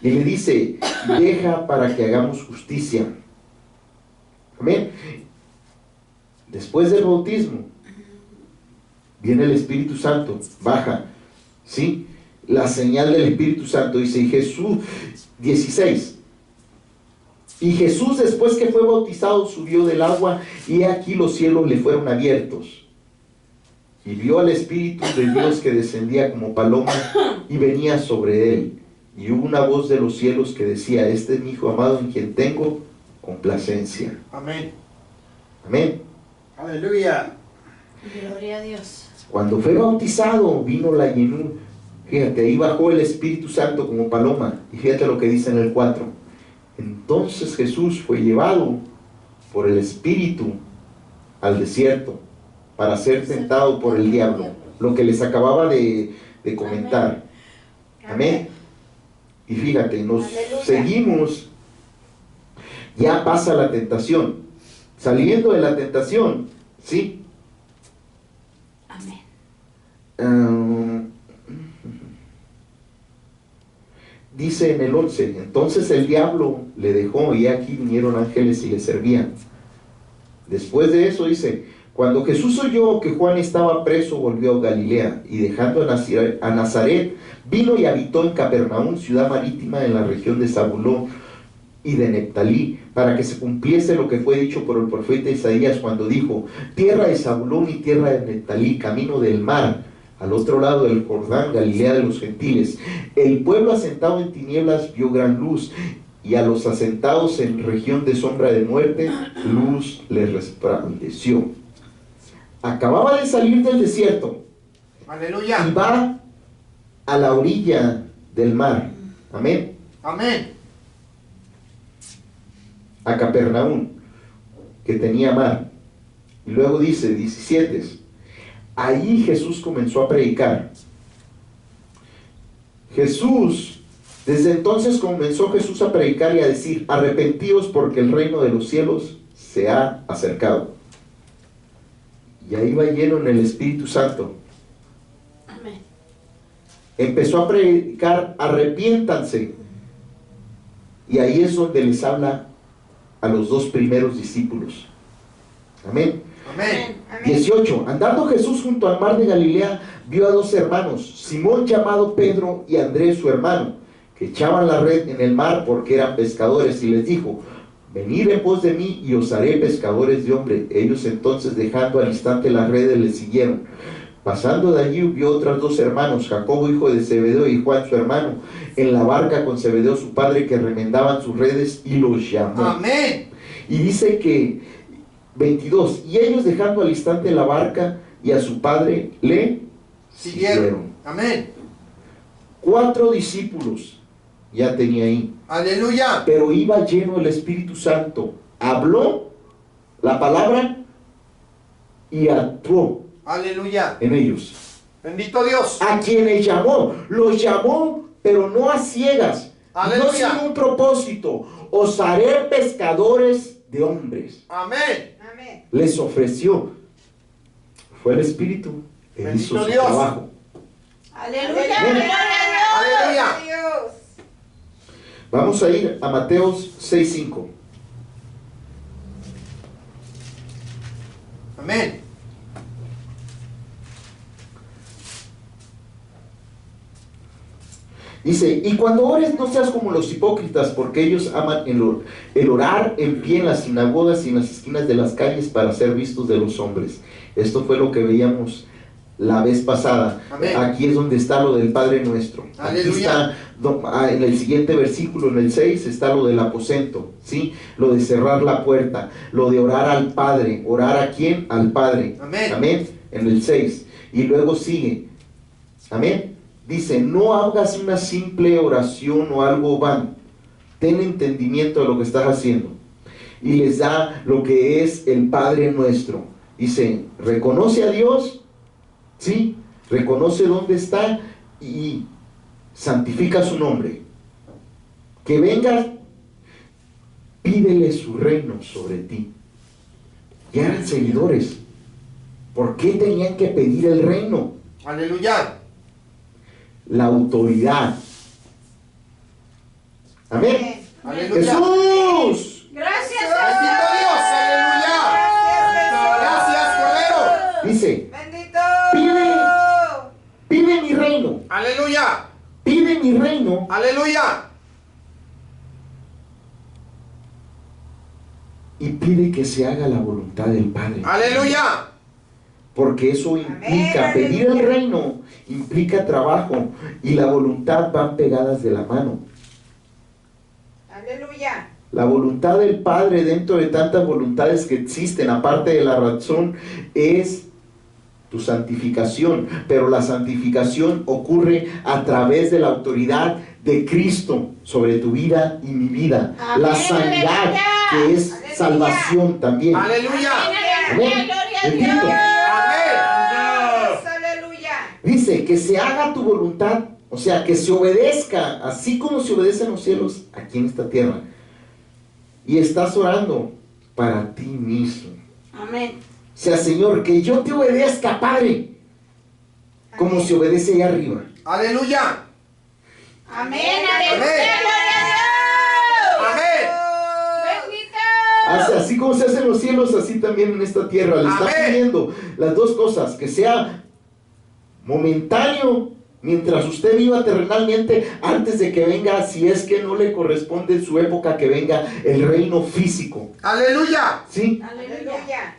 S1: Y le dice, deja para que hagamos justicia. Amén. Después del bautismo, viene el Espíritu Santo, baja, ¿sí? La señal del Espíritu Santo, dice, y Jesús, 16. Y Jesús, después que fue bautizado, subió del agua, y aquí los cielos le fueron abiertos. Y vio al Espíritu de Dios que descendía como paloma y venía sobre él. Y hubo una voz de los cielos que decía, este es mi Hijo amado en quien tengo complacencia.
S3: Amén.
S1: Amén.
S4: Aleluya.
S5: Gloria a Dios.
S1: Cuando fue bautizado, vino la llenura. Fíjate, ahí bajó el Espíritu Santo como paloma. Y fíjate lo que dice en el 4. Entonces Jesús fue llevado por el Espíritu al desierto para ser tentado por el diablo. Lo que les acababa de comentar. Amén. Y fíjate, nos
S2: Aleluya.
S1: seguimos. Ya pasa la tentación. Saliendo de la tentación, ¿sí?
S5: Amén.
S1: Dice en el 11, entonces el diablo le dejó y aquí vinieron ángeles y le servían. Después de eso dice, cuando Jesús oyó que Juan estaba preso, volvió a Galilea y dejando a Nazaret, vino y habitó en Capernaum, ciudad marítima en la región de Zabulón y de Neftalí, para que se cumpliese lo que fue dicho por el profeta Isaías cuando dijo, tierra de Zabulón y tierra de Neftalí, camino del mar, al otro lado del Jordán, Galilea de los gentiles. El pueblo asentado en tinieblas vio gran luz, y a los asentados en región de sombra de muerte, luz les resplandeció. Acababa de salir del desierto
S3: Aleluya.
S1: y va a la orilla del mar. Amén.
S3: Amén.
S1: A Capernaum, que tenía mar. Y luego dice, 17, ahí Jesús comenzó a predicar. Desde entonces comenzó Jesús a predicar y a decir, arrepentíos porque el reino de los cielos se ha acercado. Y ahí va lleno en el Espíritu Santo.
S5: Amén.
S1: Empezó a predicar, arrepiéntanse. Y ahí es donde les habla a los dos primeros discípulos. Amén.
S3: Amén.
S2: Amén.
S1: 18. Andando Jesús junto al mar de Galilea, vio a dos hermanos, Simón llamado Pedro y Andrés su hermano, que echaban la red en el mar porque eran pescadores, y les dijo, venid en pos de mí y os haré pescadores de hombre. Ellos entonces, dejando al instante las redes, les siguieron. Pasando de allí vio otros dos hermanos, Jacobo hijo de Zebedeo y Juan su hermano, en la barca con Zebedeo su padre, que remendaban sus redes, y los llamó.
S3: Amén.
S1: Y dice que 22, y ellos dejando al instante la barca y a su padre le
S3: Siguieron. Amén.
S1: 4 discípulos ya tenía ahí,
S3: Aleluya.
S1: pero iba lleno del Espíritu Santo, habló la palabra y actuó
S3: Aleluya.
S1: en ellos.
S3: Bendito Dios.
S1: A quienes llamó, los llamó, pero no a ciegas,
S3: Aleluya.
S1: no sin un propósito, os haré pescadores de hombres.
S3: Amén.
S2: Amén.
S1: Les ofreció, fue el Espíritu, él
S3: Bendito
S1: hizo su
S3: Dios.
S1: trabajo.
S5: Aleluya.
S1: Amén.
S5: Gloria a Dios.
S3: Aleluya.
S2: Dios.
S1: Vamos a ir a Mateos 6:5.
S3: Amén.
S1: Dice, y cuando ores no seas como los hipócritas, porque ellos aman el orar en pie en las sinagogas y en las esquinas de las calles para ser vistos de los hombres. Esto fue lo que veíamos la vez pasada.
S3: Amén.
S1: Aquí es donde está lo del Padre Nuestro.
S3: Aleluya.
S1: Aquí está, en el siguiente versículo, en el 6, está lo del aposento, ¿sí? Lo de cerrar la puerta, lo de orar al Padre. ¿Orar a quién? Al Padre.
S3: Amén.
S1: Amén. En el 6. Y luego sigue. Amén. Dice, no hagas una simple oración o algo vano. Ten entendimiento de lo que estás haciendo. Y les da lo que es el Padre Nuestro. Dice, reconoce a Dios, ¿sí? Reconoce dónde está y santifica su nombre. Que venga, pídele su reino sobre ti. Ya eran seguidores. ¿Por qué tenían que pedir el reino?
S3: Aleluya.
S1: La autoridad. Amén.
S3: Aleluya.
S1: Jesús.
S5: Gracias,
S3: Bendito Dios. Aleluya. Gracias, Cordero.
S1: Dice,
S2: Bendito.
S1: pide mi reino.
S3: Aleluya.
S1: Pide mi reino.
S3: Aleluya.
S1: Y pide que se haga la voluntad del Padre.
S3: Aleluya.
S1: Porque eso implica,
S2: Amén,
S1: pedir el
S2: aleluya.
S1: reino implica trabajo, y la voluntad van pegadas de la mano.
S2: Aleluya.
S1: La voluntad del Padre, dentro de tantas voluntades que existen, aparte de la razón, es tu santificación. Pero la santificación ocurre a través de la autoridad de Cristo sobre tu vida y mi vida.
S5: Amén,
S1: La sanidad,
S5: aleluya.
S1: que es
S2: Aleluya.
S1: salvación también.
S3: Aleluya.
S1: Amén.
S5: Gloria a
S1: Bendito.
S5: Dios.
S2: Aleluya.
S1: Dice que se haga tu voluntad, o sea, que se obedezca, así como se obedecen los cielos aquí en esta tierra. Y estás orando para ti mismo.
S5: Amén.
S1: O sea, Señor, que yo te obedezca, Padre, como
S2: Amén.
S1: se obedece allá arriba.
S3: Aleluya.
S5: Amén.
S3: Amén.
S5: Aleluya. Gloria a
S3: Amén.
S5: Dios. Bendito.
S1: Así como se hacen los cielos, así también en esta tierra. Le está
S3: Amén.
S1: pidiendo las dos cosas: que sea momentáneo mientras usted viva terrenalmente, antes de que venga, si es que no le corresponde en su época, que venga el reino físico.
S3: Aleluya.
S1: ¿Sí?
S5: Aleluya.
S2: Aleluya.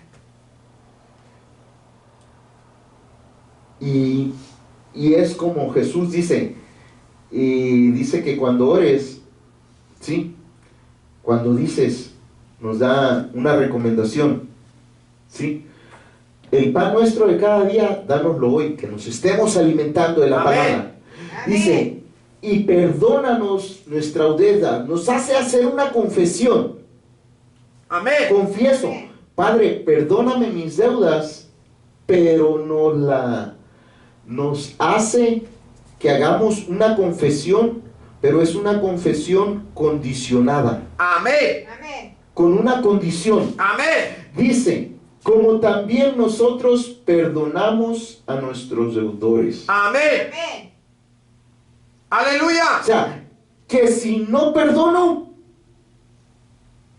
S1: Y es como Jesús dice, y dice que cuando ores, ¿sí? Cuando dices, nos da una recomendación, ¿sí? El pan nuestro de cada día, dánoslo hoy, que nos estemos alimentando de la
S3: Amén.
S1: palabra. Dice, y perdónanos nuestra deuda. Nos hace hacer una confesión.
S3: Amén.
S1: Confieso, Padre, perdóname mis deudas, pero nos hace que hagamos una confesión, pero es una confesión condicionada,
S3: Amén.
S2: Amén.
S1: con una condición.
S3: Amén.
S1: Dice, como también nosotros perdonamos a nuestros deudores.
S3: Amén.
S2: Amén.
S3: Aleluya.
S1: O sea, que si no perdono,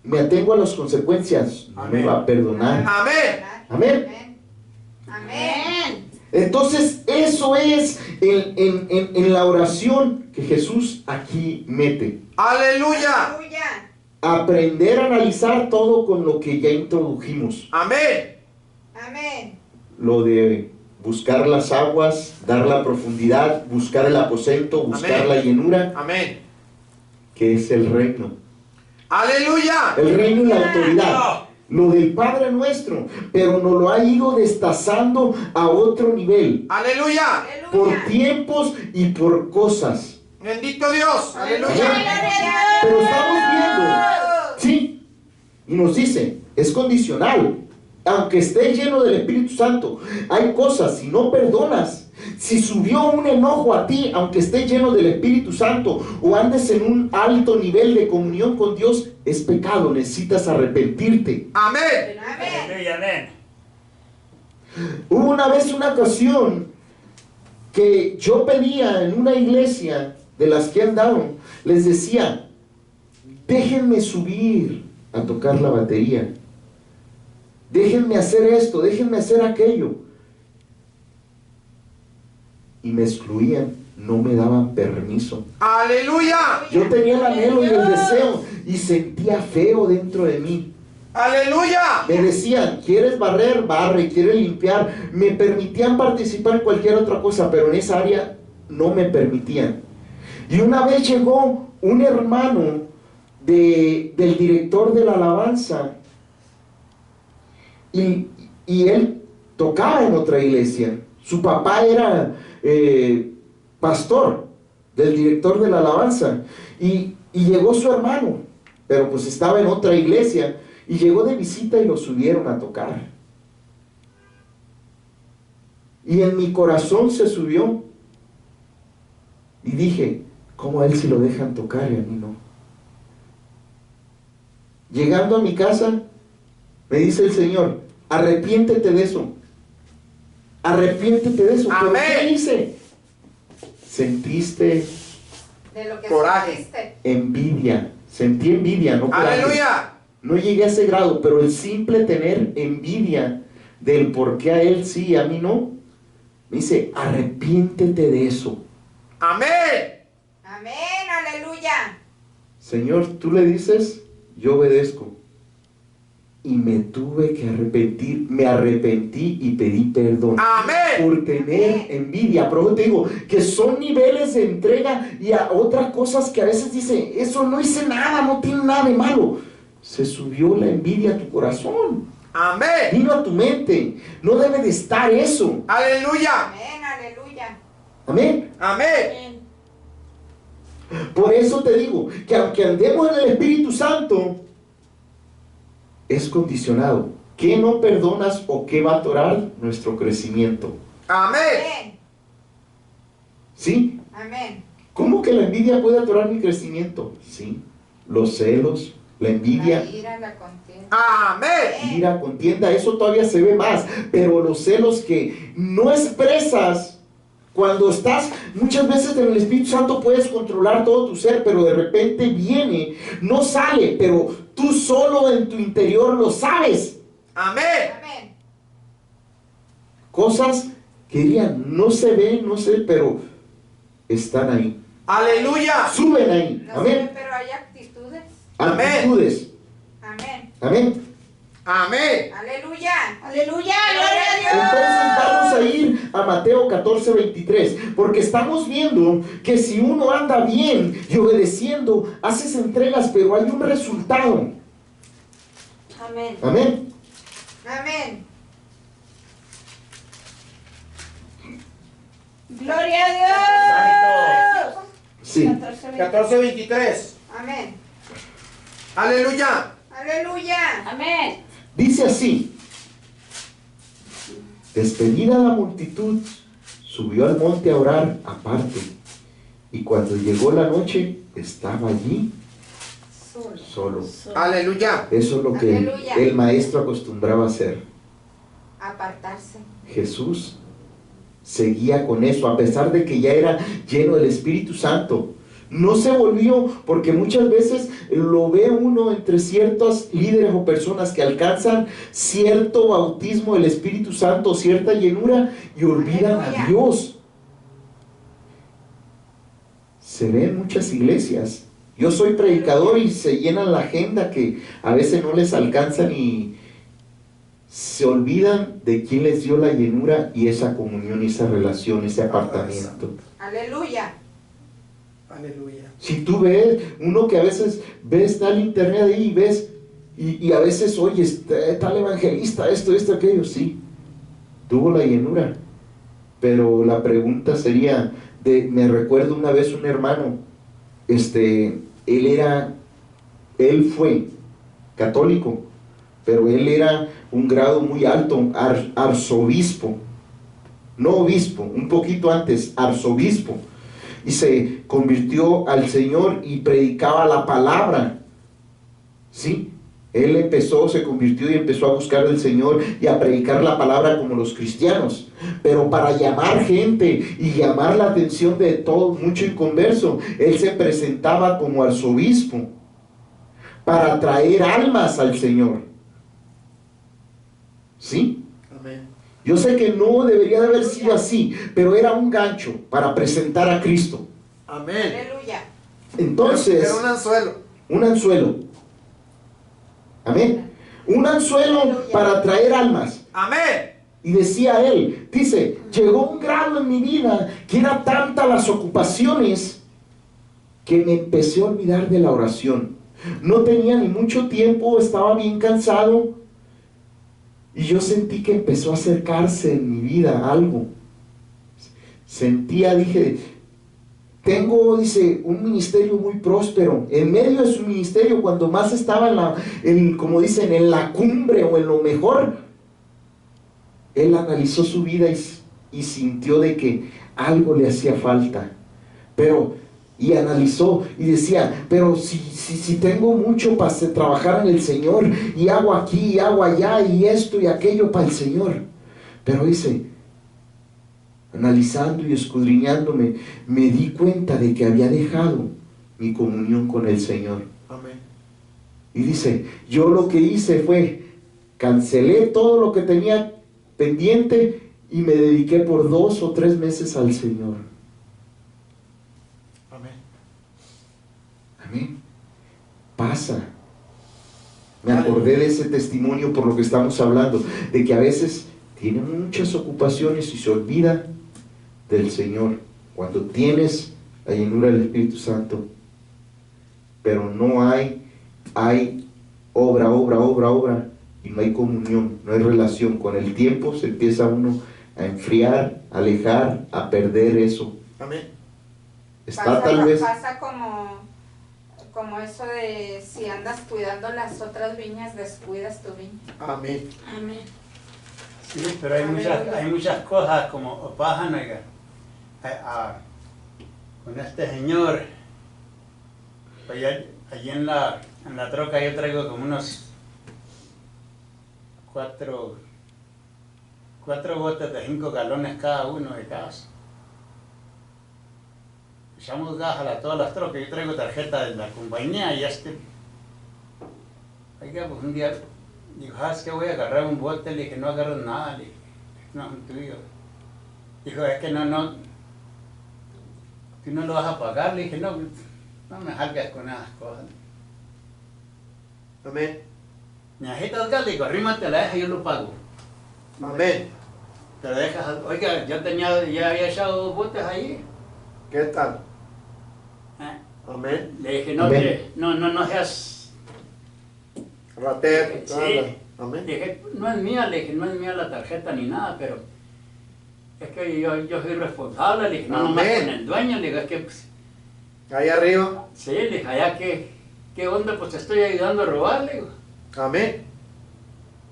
S1: me atengo a las consecuencias, no me
S3: Amén.
S1: va a perdonar.
S3: Amén.
S1: Amén.
S2: Amén.
S5: Amén.
S1: Entonces, eso es en la oración que Jesús aquí mete.
S3: Aleluya.
S2: Aleluya.
S1: Aprender a analizar todo con lo que ya introdujimos.
S3: Amén.
S2: Amén.
S1: Lo de buscar las aguas, dar la profundidad, buscar el aposento, buscar
S3: Amén.
S1: la llenura,
S3: Amén.
S1: que es el reino.
S3: Aleluya.
S1: El reino y la autoridad. Lo del Padre nuestro, pero nos lo ha ido destazando a otro nivel.
S3: Aleluya.
S1: Por
S2: Aleluya.
S1: tiempos y por cosas.
S3: Bendito Dios. Aleluya.
S1: Pero estamos viendo, ¿sí? Y nos dice, es condicional. Aunque estés lleno del Espíritu Santo, hay cosas, si no perdonas, si subió un enojo a ti, aunque estés lleno del Espíritu Santo, o andes en un alto nivel de comunión con Dios, es pecado, necesitas arrepentirte.
S3: Amén.
S2: Amén.
S4: Amén.
S1: Hubo una vez una ocasión que yo pedía en una iglesia de las que andaron, les decía, déjenme subir a tocar la batería, déjenme hacer esto, déjenme hacer aquello, y me excluían, no me daban permiso.
S3: Aleluya.
S1: Yo tenía el anhelo y el deseo y sentía feo dentro de mí.
S3: Aleluya.
S1: Me decían, ¿quieres barrer? Barre, ¿quieres limpiar? Me permitían participar en cualquier otra cosa, pero en esa área no me permitían. Y una vez llegó un hermano del director de la alabanza y él tocaba en otra iglesia. Su papá era pastor del director de la alabanza y llegó su hermano, pero pues estaba en otra iglesia. Y llegó de visita y lo subieron a tocar. Y en mi corazón se subió. Y dije, ¿cómo a él sí lo dejan tocar y a mí no? Llegando a mi casa, me dice el Señor, arrepiéntete de eso. Arrepiéntete de eso. ¿Pero
S3: Amén.
S1: qué dice? Sentiste
S2: De lo que
S3: Coraje.
S2: sentiste.
S1: envidia. Sentí envidia, no coraje.
S3: Aleluya.
S1: No llegué a ese grado, pero el simple tener envidia del por qué a él sí y a mí no, me dice, arrepiéntete de eso.
S3: Amén.
S2: Amén, aleluya.
S1: Señor, tú le dices, yo obedezco. Y me tuve que arrepentir, me arrepentí y pedí perdón.
S3: Amén.
S1: Por tener envidia. Pero yo te digo que son niveles de entrega y a otras cosas que a veces dice, eso no hice nada, no tiene nada de malo. Se subió la envidia a tu corazón.
S3: Amén.
S1: Vino a tu mente. No debe de estar eso.
S3: Aleluya.
S2: Amén, aleluya.
S1: Amén.
S3: Amén.
S1: Por eso te digo que aunque andemos en el Espíritu Santo, es condicionado. ¿Qué no perdonas o qué va a atorar nuestro crecimiento?
S3: Amén.
S2: Amén.
S1: ¿Sí?
S2: Amén.
S1: ¿Cómo que la envidia puede atorar mi crecimiento? Sí. Los celos, la envidia,
S2: La ira, la contienda.
S3: Amén.
S1: ira, contienda, eso todavía se ve más. Pero los celos que no expresas cuando estás, muchas veces en el Espíritu Santo puedes controlar todo tu ser, pero de repente viene, no sale, pero tú solo en tu interior lo sabes.
S3: Amén.
S2: Amén.
S1: Cosas que dirían, no se ven, no sé, pero están ahí.
S3: Aleluya.
S1: Suben ahí.
S2: No sé,
S1: Amén.
S2: pero hay actitudes.
S3: Amén.
S1: Actitudes.
S2: Amén.
S1: Amén.
S3: Amén.
S2: Aleluya.
S5: Aleluya, gloria a Dios.
S1: Entonces vamos a ir a Mateo 14:23, porque estamos viendo que si uno anda bien y obedeciendo, haces entregas, pero hay un resultado.
S5: Amén.
S1: Amén.
S2: Amén.
S5: Gloria a Dios.
S1: Sí.
S3: 14:23.
S2: Amén.
S3: Aleluya.
S2: Aleluya.
S5: Amén.
S1: Dice así: despedida la multitud, subió al monte a orar aparte, y cuando llegó la noche, estaba allí
S2: Solo.
S1: solo.
S3: Aleluya.
S1: Eso es lo que
S2: Aleluya.
S1: el maestro acostumbraba a hacer.
S2: Apartarse.
S1: Jesús seguía con eso, a pesar de que ya era lleno del Espíritu Santo. No se volvió, porque muchas veces lo ve uno entre ciertos líderes o personas que alcanzan cierto bautismo del Espíritu Santo, cierta llenura, y olvidan
S2: Aleluya.
S1: a Dios. Se ve en muchas iglesias. Yo soy predicador y se llenan la agenda que a veces no les alcanzan y se olvidan de quién les dio la llenura y esa comunión, esa relación, ese apartamiento.
S2: Aleluya.
S3: Aleluya.
S1: Si tú ves, uno que a veces ves, está en internet ahí y ves, y a veces, oye, tal evangelista, esto, aquello, sí, tuvo la llenura. Pero la pregunta sería, me recuerdo una vez un hermano, él fue católico, pero él era un grado muy alto, arzobispo, no obispo, un poquito antes, arzobispo, y se convirtió al Señor y predicaba la palabra, ¿sí? Él se convirtió y empezó a buscar al Señor y a predicar la palabra como los cristianos, pero para llamar gente y llamar la atención de todo, mucho inconverso, él se presentaba como arzobispo para atraer almas al Señor, ¿sí?
S3: Amén.
S1: Yo sé que no debería de haber sido así, pero era un gancho para presentar a Cristo.
S3: Amén.
S2: Aleluya.
S1: Entonces,
S3: Era un anzuelo.
S1: un anzuelo. Amén. Un anzuelo
S2: Aleluya.
S1: para atraer almas.
S3: Amén.
S1: Y decía él, dice, llegó un grado en mi vida que era tanta las ocupaciones que me empecé a olvidar de la oración. No tenía ni mucho tiempo, estaba bien cansado. Y yo sentí que empezó a acercarse en mi vida algo. Dije, dice, un ministerio muy próspero. En medio de su ministerio, cuando más estaba como dicen, en la cumbre o en lo mejor, él analizó su vida y sintió de que algo le hacía falta. Y analizó y decía, pero si tengo mucho para trabajar en el Señor, y hago aquí y hago allá y esto y aquello para el Señor, pero dice, analizando y escudriñándome, me di cuenta de que había dejado mi comunión con el Señor.
S3: Amén.
S1: Y dice, yo lo que hice fue, cancelé todo lo que tenía pendiente y me dediqué por 2 o 3 meses al Señor.
S3: Amén.
S1: Amén. Pasa. Me acordé de ese testimonio por lo que estamos hablando, de que a veces tiene muchas ocupaciones y se olvida del Señor. Cuando tienes la llenura del Espíritu Santo, pero no hay obra, y no hay comunión, no hay relación. Con el tiempo se empieza uno a enfriar, a alejar, a perder eso.
S3: Amén.
S1: Está tal vez...
S2: Pasa como eso de si andas cuidando las otras viñas, descuidas tu viña.
S3: Amén.
S5: Amén.
S4: Sí, pero hay muchas cosas como pasan, oiga. Con este señor, pues allí en la troca yo traigo como unos 4 botes de 5 galones cada uno de gas. Echamos gas a todas las trocas, yo traigo tarjeta de la compañía y oiga, pues un día dijo, es que voy a agarrar un bote, le dije, no agarro nada, le dije, no, tuyo. Dijo, es que no, tú no lo vas a pagar, le dije, no me salgas con esas cosas.
S3: Amén.
S4: Necesitas gas, le digo, arrímate la deja y yo lo pago.
S3: Amén.
S4: Te dejas, oiga, ya había echado 2 botes ahí.
S3: ¿Qué tal?
S4: ¿Eh?
S3: Amén.
S4: Le dije, no,
S1: Amén.
S4: mire, no seas...
S3: Ratero.
S4: Sí.
S3: Amén.
S4: Le dije, no es mía la tarjeta ni nada, pero es que yo soy responsable, le dije, no nomás
S3: Amén.
S4: con el dueño, le digo, es que pues,
S3: Ahí arriba.
S4: sí, le dije, allá qué onda, pues te estoy ayudando a robar, le digo.
S3: Amén.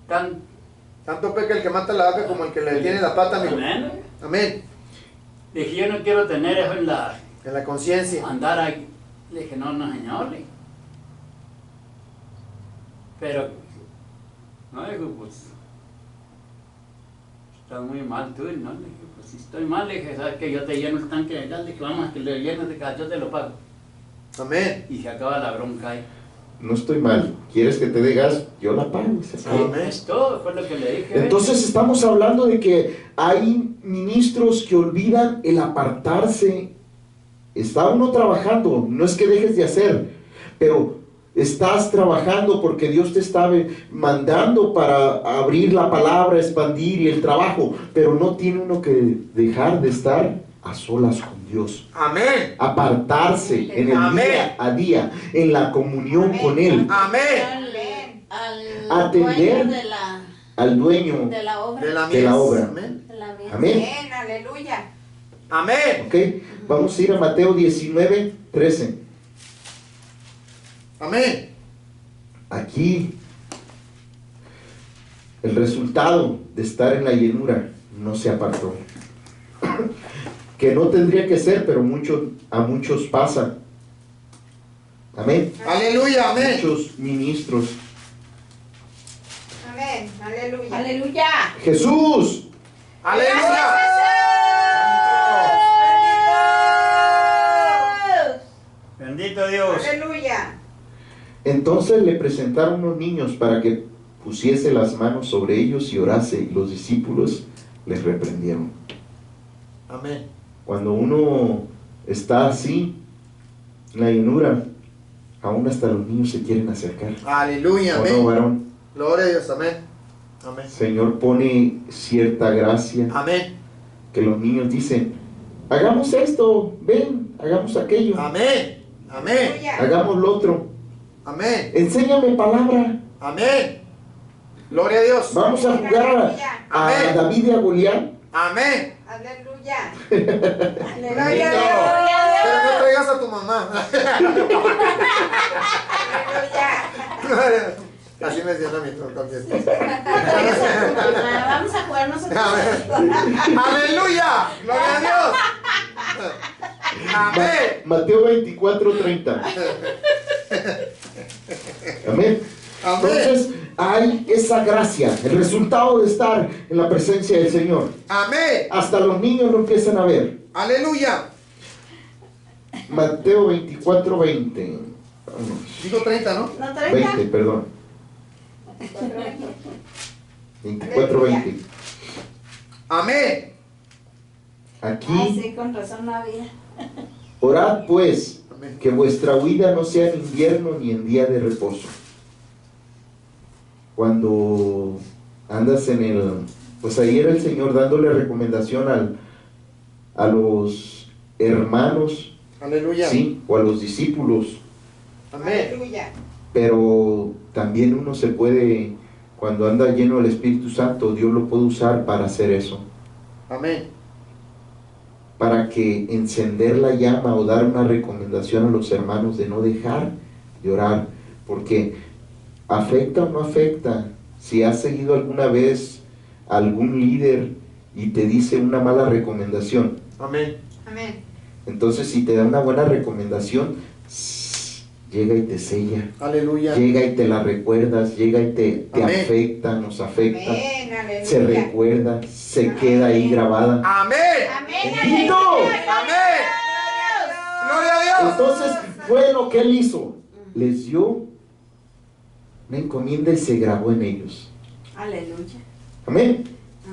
S4: Tan...
S3: Tanto peca el que mata la vaca como el que le tiene la pata, amigo.
S4: Amén.
S3: Amén.
S4: Le dije, yo no quiero tener eso en
S3: En la conciencia.
S4: andar ahí. Le dije, no, señor, le dije. Pero, no, digo, pues, estás muy mal tú, ¿no? Le dije, pues si estoy mal, le dije, ¿sabes qué? Yo te lleno el tanque de gas, le dije, vamos, que le llenes de gas, yo te lo pago.
S3: Amén.
S4: Y se acaba la bronca ahí.
S1: No estoy mal, ¿quieres que te dé gas? Yo la pago. Se acabó.
S3: Amén.
S4: Es todo, fue lo que le dije.
S1: Entonces estamos hablando de que hay ministros que olvidan el apartarse. Está uno trabajando, no es que dejes de hacer, pero estás trabajando porque Dios te está mandando para abrir la palabra, expandir y el trabajo, pero no tiene uno que dejar de estar a solas con Dios.
S3: Amén.
S1: Apartarse en el
S3: Amén.
S1: día a día, en la comunión
S2: Amén.
S1: con Él,
S2: Amén.
S5: Al
S1: Atender
S5: dueño de la obra.
S3: De la
S1: de la obra.
S3: Amén.
S5: De la vida.
S1: Amén.
S2: Amén, aleluya.
S3: Amén.
S1: ¿Ok? Vamos a ir a Mateo 19, 13.
S3: Amén.
S1: Aquí el resultado de estar en la llenura no se apartó. Que no tendría que ser, pero a muchos pasa. Amén.
S3: Aleluya. Amén.
S1: Muchos ministros.
S2: Amén, aleluya.
S5: Aleluya.
S1: Jesús.
S3: Aleluya.
S4: Bendito Dios.
S2: Aleluya.
S1: Entonces le presentaron unos niños para que pusiese las manos sobre ellos y orase, y los discípulos les reprendieron.
S3: Amén.
S1: Cuando uno está así, en la llenura, aún hasta los niños se quieren acercar.
S3: Aleluya.
S1: ¿O no,
S3: Amén.
S1: varón?
S3: Gloria a Dios. Amén. Amén.
S1: Señor pone cierta gracia
S3: Amén.
S1: que los niños dicen, hagamos esto, ven, hagamos aquello,
S3: Amén. Amén.
S2: Aleluya.
S1: hagamos lo otro,
S3: Amén.
S1: enséñame palabra,
S3: Amén. Gloria a Dios.
S1: vamos a jugar a
S3: Amén.
S1: David y a Goliat.
S3: Amén.
S2: Aleluya.
S5: Aleluya.
S3: Pero no traigas a tu mamá.
S2: Aleluya.
S3: Así me decían a mí también.
S5: Vamos a jugar nosotros.
S3: Aleluya. Gloria a Dios. Amén.
S1: Mateo 24, 30. Amén.
S3: Amén.
S1: Entonces, hay esa gracia, el resultado de estar en la presencia del Señor.
S3: Amén.
S1: Hasta los niños lo empiezan a ver.
S3: Aleluya.
S1: Mateo 24, 20. Vamos.
S3: Digo 30, ¿no?
S5: ¿No 30?
S1: 20, perdón. 24, 20.
S3: Amén.
S1: Aquí,
S5: Ah, sí, con razón no había.
S1: orad pues,
S3: Amén.
S1: que vuestra huida no sea en invierno ni en día de reposo. Cuando andas en el... Pues ahí era el Señor dándole recomendación a los hermanos,
S3: Aleluya.
S1: sí, o a los discípulos.
S3: Amén.
S2: Aleluya.
S1: Pero también uno se puede, cuando anda lleno del Espíritu Santo, Dios lo puede usar para hacer eso.
S3: Amén.
S1: Para que encender la llama o dar una recomendación a los hermanos de no dejar de orar. Porque afecta o no afecta, si has seguido alguna vez a algún líder y te dice una mala recomendación,
S3: Amén.
S2: Amén.
S1: entonces si te da una buena recomendación, llega y te sella,
S3: Aleluya.
S1: llega y te la recuerdas, llega y te
S3: Amén.
S1: afecta, nos afecta,
S2: Amén. Aleluya.
S1: se recuerda, se queda ahí grabada.
S3: Amén.
S2: Amén.
S1: ¡Bendito!
S3: Amén. Gloria a Dios.
S1: Entonces fue lo que él hizo, les dio una encomienda y se grabó en ellos.
S5: Aleluya.
S1: Amén.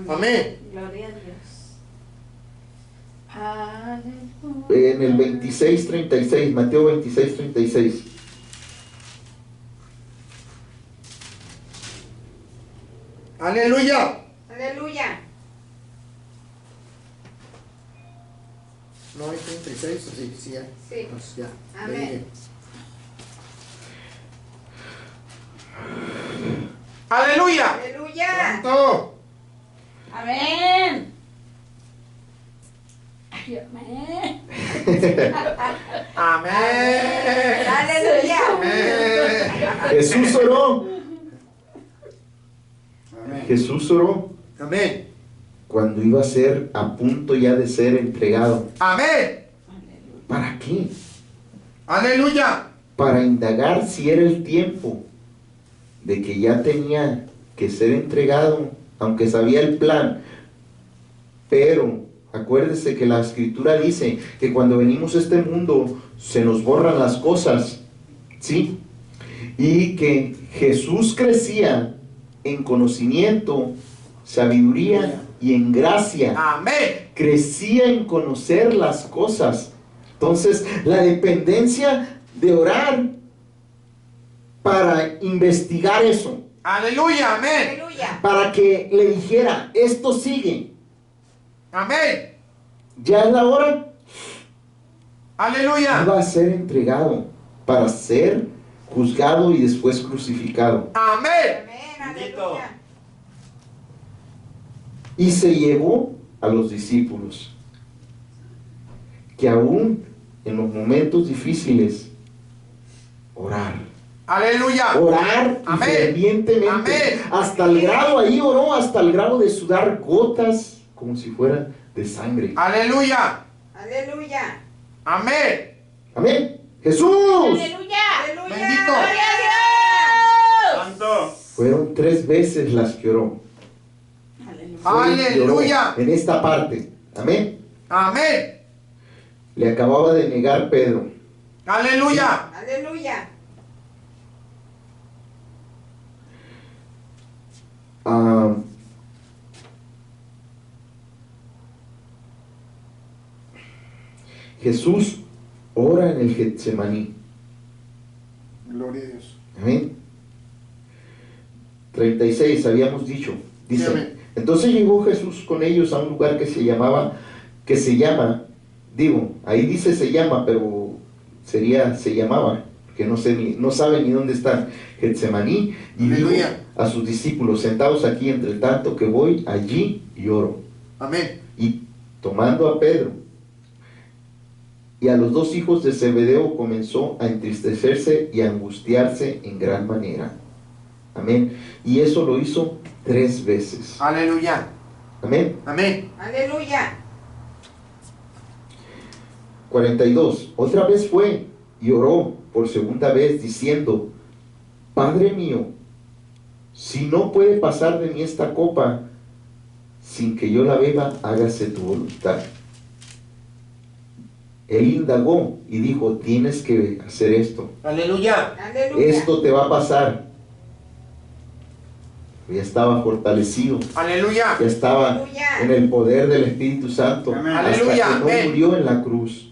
S3: Amén.
S5: Gloria a Dios. Aleluya.
S1: En el 26:36, Mateo 26:36.
S3: Aleluya.
S2: Aleluya.
S3: No hay 36, sí, sí, ya.
S2: Sí.
S3: Pues ya.
S2: Amén.
S3: Leí. Aleluya.
S2: Aleluya.
S3: Santo.
S5: Amén. Ay, amén.
S3: Amén.
S2: Aleluya.
S3: Amén.
S1: Jesús oró.
S4: Amén.
S1: Jesús oró
S3: Amén.
S1: cuando iba a ser a punto ya de ser entregado.
S3: Amén.
S1: ¿Para qué?
S3: Aleluya.
S1: Para indagar si era el tiempo de que ya tenía que ser entregado, aunque sabía el plan. Pero acuérdese que la Escritura dice que cuando venimos a este mundo se nos borran las cosas, ¿sí? Y que Jesús crecía en conocimiento, sabiduría y en gracia.
S3: Amén.
S1: Crecía en conocer las cosas. Entonces, la dependencia de orar para investigar eso,
S3: Aleluya. Amén.
S2: Aleluya.
S1: para que le dijera, esto sigue,
S3: Amén.
S1: ya es la hora,
S3: Aleluya.
S1: iba a ser entregado para ser juzgado y después crucificado.
S3: Amén.
S2: Amén.
S4: Bendito.
S2: Aleluya.
S1: Y se llevó a los discípulos, que aún en los momentos difíciles, orar
S3: Aleluya.
S1: y
S3: Amén.
S1: fervientemente,
S3: Amén.
S1: hasta el grado, ahí oró hasta el grado de sudar gotas como si fuera de sangre.
S3: Aleluya.
S2: Aleluya.
S3: Amén.
S1: Amén. Jesús.
S5: Aleluya.
S2: Aleluya.
S3: Bendito.
S2: Gloria a Dios.
S4: Santo.
S1: Fueron 3 veces las que oró.
S5: Aleluya.
S1: Fue y oró
S3: Aleluya.
S1: en esta parte. Amén.
S3: Amén.
S1: Le acababa de negar Pedro.
S3: Aleluya.
S2: Aleluya.
S1: Ah, Jesús ora en el Getsemaní.
S3: Gloria a Dios.
S1: Amén. 36, habíamos dicho. Dice,
S3: Sí, amén.
S1: entonces llegó Jesús con ellos a un lugar que se llama, digo, ahí dice se llama, pero se llamaba, que no sabe ni dónde está, Getsemaní, y dijo
S3: Aleluya.
S1: a sus discípulos, sentados aquí entre tanto que voy allí y oro.
S3: Amén.
S1: Y tomando a Pedro y a los 2 hijos de Zebedeo, comenzó a entristecerse y a angustiarse en gran manera. Amén. Y eso lo hizo 3 veces.
S3: Aleluya.
S1: Amén.
S3: Amén.
S2: Aleluya.
S1: 42. Otra vez fue y oró por segunda vez diciendo, Padre mío, Si no puede pasar de mí esta copa sin que yo la beba, hágase tu voluntad. Él indagó y dijo, tienes que hacer esto.
S3: Aleluya.
S2: Aleluya.
S1: Esto te va a pasar. Ya estaba fortalecido.
S3: Aleluya.
S1: Ya estaba
S2: Aleluya.
S1: en el poder del Espíritu Santo.
S4: Amén.
S1: Hasta
S3: Aleluya.
S1: que no
S3: Amén.
S1: murió en la cruz.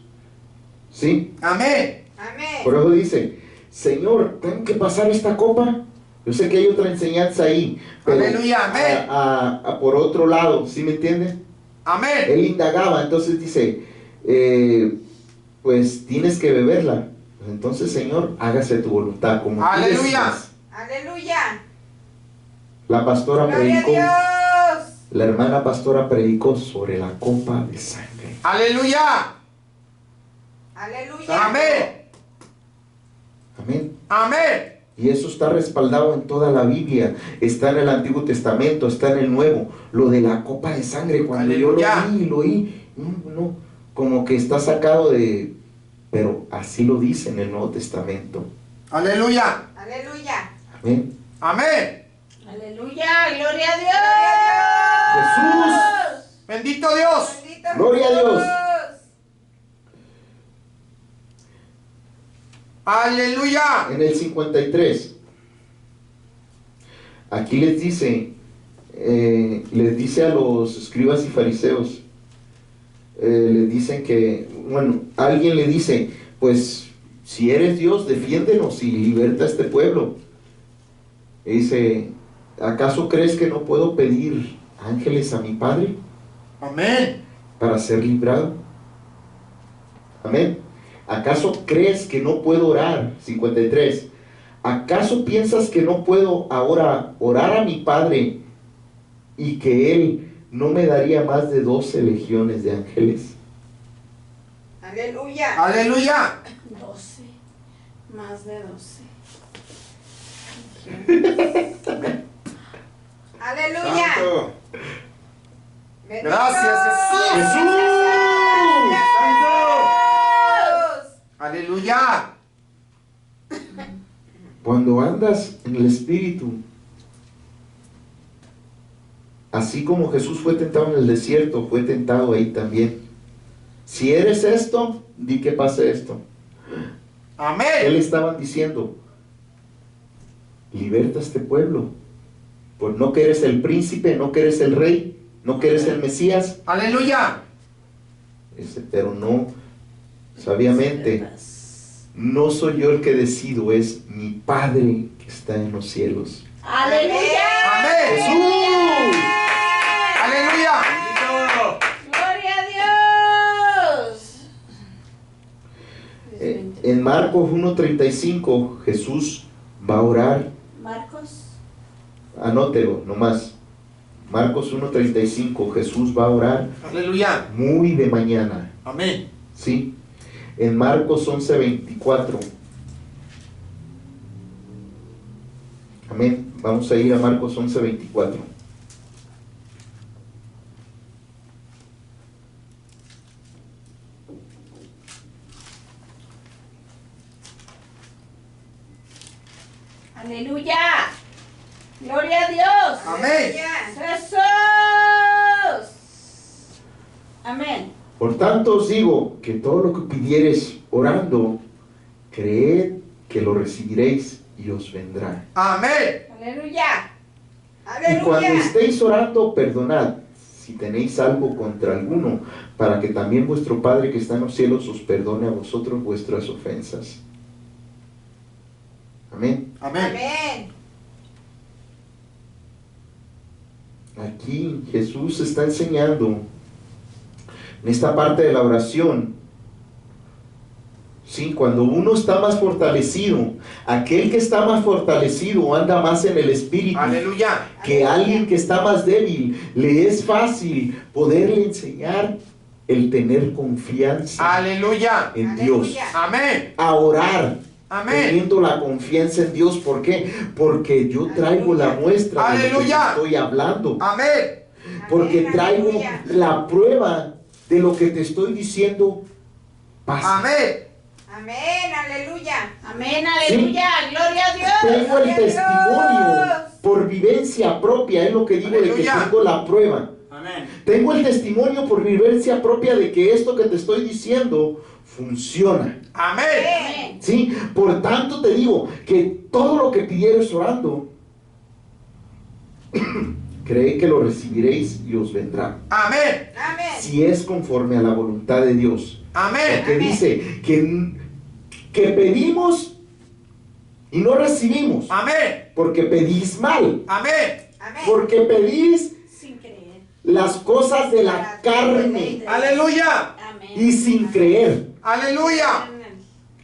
S1: ¿Sí?
S3: Amén.
S2: Amén.
S1: Por eso dice, Señor, ¿tengo que pasar esta copa? Yo sé que hay otra enseñanza ahí, pero
S3: Aleluya, amén.
S1: por otro lado, ¿sí me entienden?
S3: Amén.
S1: Él indagaba, entonces dice, pues tienes que beberla. Entonces, Señor, hágase tu voluntad, como tú
S3: Aleluya.
S1: decías.
S2: Aleluya.
S1: La pastora
S2: Gloria a
S1: predicó,
S2: Dios.
S1: la hermana pastora predicó sobre la copa de sangre.
S3: Aleluya.
S2: Aleluya.
S3: Amén.
S1: Amén.
S3: Amén.
S1: Y eso está respaldado en toda la Biblia, está en el Antiguo Testamento, está en el Nuevo, lo de la copa de sangre. Cuando
S3: Aleluya.
S1: yo lo oí, no, como que está sacado de, pero así lo dice en el Nuevo Testamento.
S3: Aleluya.
S2: Aleluya.
S1: Amén.
S3: Amén.
S5: Aleluya. Gloria a Dios.
S1: Jesús.
S3: Bendito Dios.
S2: Bendito
S1: Gloria a Dios.
S2: Jesús.
S3: Aleluya.
S1: En el 53, aquí les dice a los escribas y fariseos, les dicen que, bueno, alguien le dice, pues si eres Dios, defiéndenos y liberta a este pueblo. Y dice, ¿acaso crees que no puedo pedir ángeles a mi Padre
S3: Amén.
S1: para ser librado? Amén. ¿Acaso crees que no puedo orar? 53. ¿Acaso piensas que no puedo ahora orar a mi Padre y que Él no me daría más de 12 legiones de ángeles?
S2: Aleluya.
S3: Aleluya.
S5: 12. Más de 12.
S2: Aleluya.
S3: Santo.
S2: Bendito
S3: Gracias, Jesús.
S2: Jesús.
S3: Aleluya.
S1: Cuando andas en el Espíritu, así como Jesús fue tentado en el desierto, fue tentado ahí también. Si eres esto, di que pase esto. Él
S3: Amén.
S1: estaban diciendo, liberta a este pueblo, pues no que eres el príncipe, no que eres el rey, no que eres el Mesías.
S3: Aleluya.
S1: Pero no, sabiamente, no soy yo el que decido, es mi Padre que está en los cielos.
S5: Aleluya.
S3: Amén.
S1: Jesús.
S3: Aleluya.
S5: Gloria a Dios.
S1: En Marcos 1:35, Jesús va a orar.
S5: Marcos.
S1: Anótelo nomás. Marcos 1:35, Jesús va a orar
S3: Aleluya.
S1: muy de mañana.
S3: Amén.
S1: ¿Sí? En Marcos 11:24. Amén. Vamos a ir a Marcos 11:24.
S5: Aleluya. Gloria a Dios.
S3: Amén.
S5: Jesús. Amén.
S1: Por tanto os digo que todo lo que pidiereis orando, creed que lo recibiréis y os vendrá.
S3: Amén.
S5: Aleluya.
S1: Y cuando
S2: Aleluya.
S1: estéis orando, perdonad si tenéis algo contra alguno, para que también vuestro Padre que está en los cielos os perdone a vosotros vuestras ofensas. Amén.
S3: Amén.
S2: Amén.
S1: Aquí Jesús está enseñando en esta parte de la oración. Sí, cuando uno está más fortalecido, aquel que está más fortalecido anda más en el Espíritu.
S3: Aleluya.
S1: Que alguien que está más débil, le es fácil poderle enseñar el tener confianza
S3: Aleluya.
S1: en
S2: Aleluya.
S1: Dios,
S3: Amén.
S1: a orar,
S3: Amén.
S1: teniendo la confianza en Dios. ¿Por qué? Porque yo traigo la muestra de lo que
S3: Aleluya.
S1: estoy hablando,
S3: Amén.
S1: porque
S2: Amén,
S1: traigo
S2: aleluya.
S1: la prueba de lo que te estoy diciendo pasa.
S3: Amén.
S2: Amén, aleluya.
S5: Amén, aleluya. Gloria a Dios.
S1: Tengo el
S2: Gloria a
S1: testimonio
S2: Dios.
S1: por vivencia propia, es lo que digo, de que
S3: Aleluya.
S1: tengo la prueba.
S4: Amén.
S1: Tengo el testimonio por vivencia propia de que esto que te estoy diciendo funciona.
S3: Amén.
S5: Amén.
S1: ¿Sí? Por tanto te digo que todo lo que pidieres orando, creed que lo recibiréis y os vendrá.
S3: Amén.
S2: Amén.
S1: Si es conforme a la voluntad de Dios.
S3: Amén.
S1: Porque dice que pedimos y no recibimos.
S3: Amén.
S1: Porque pedís mal.
S3: Amén.
S2: Amén.
S1: Porque pedís
S5: Sin creer.
S1: las cosas de la carne
S3: Aleluya.
S5: Amén.
S1: y sin creer.
S3: Aleluya.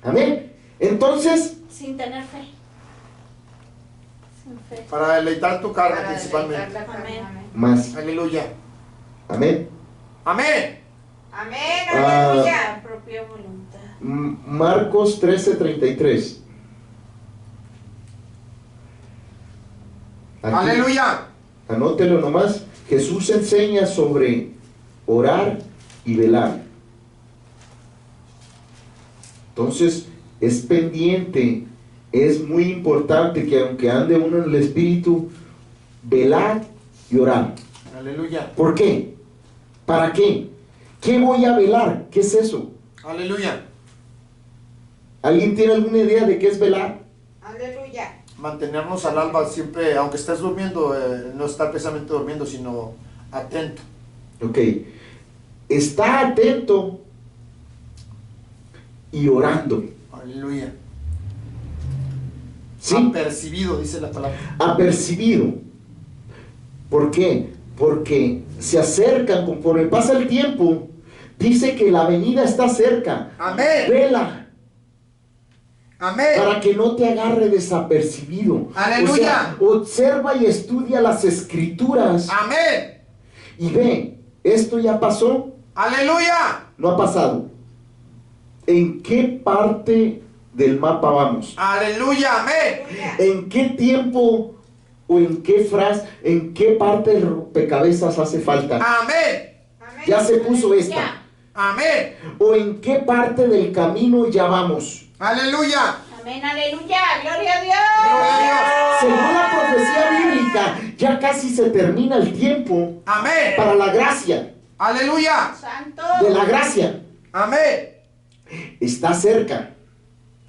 S1: Amén. Entonces,
S5: Sin tener fe. Sin fe.
S3: Para deleitar tu carne
S2: Para
S3: principalmente.
S2: deleitar la carne.
S5: Amén.
S2: Amén.
S1: más.
S3: Aleluya.
S1: Amén.
S3: Amén.
S2: Amén,
S1: Ah.
S2: aleluya.
S5: La propia voluntad.
S1: Marcos 13:33. Aquí,
S3: Aleluya.
S1: anótelo nomás. Jesús enseña sobre orar y velar. Entonces, es pendiente, es muy importante que aunque ande uno en el Espíritu, velar y orar.
S3: Aleluya.
S1: ¿Por qué? ¿Para qué? ¿Qué voy a velar? ¿Qué es eso?
S3: Aleluya.
S1: ¿Alguien tiene alguna idea de qué es velar?
S2: Aleluya.
S3: Mantenernos al alba siempre, aunque estés durmiendo, no estar precisamente durmiendo, sino atento.
S1: Ok. Está atento y orando.
S3: Aleluya.
S1: ¿Sí?
S3: Apercibido, dice la palabra.
S1: Apercibido. ¿Por qué? Porque se acercan conforme pasa el tiempo. Dice que la venida está cerca.
S3: Amén.
S1: Vela
S3: Amén.
S1: para que no te agarre desapercibido.
S3: Aleluya.
S1: O sea, observa y estudia las escrituras
S3: Amén.
S1: y ve, esto ya pasó,
S3: Aleluya.
S1: no ha pasado. ¿En qué parte del mapa vamos?
S3: Aleluya. Amén.
S2: Aleluya.
S1: ¿En qué tiempo o en qué frase, en qué parte del rompecabezas hace falta?
S3: Amén.
S2: Amén.
S1: Ya se puso esta.
S5: Ya.
S3: Amén.
S1: ¿O en qué parte del camino ya vamos?
S3: Aleluya.
S5: Amén, aleluya. Gloria a Dios.
S3: Gloria a
S1: Según la profecía bíblica, ya casi se termina el tiempo
S3: Dios. Amén.
S1: para la gracia.
S3: Aleluya.
S5: Santo.
S1: De la gracia.
S3: Amén.
S1: Está cerca.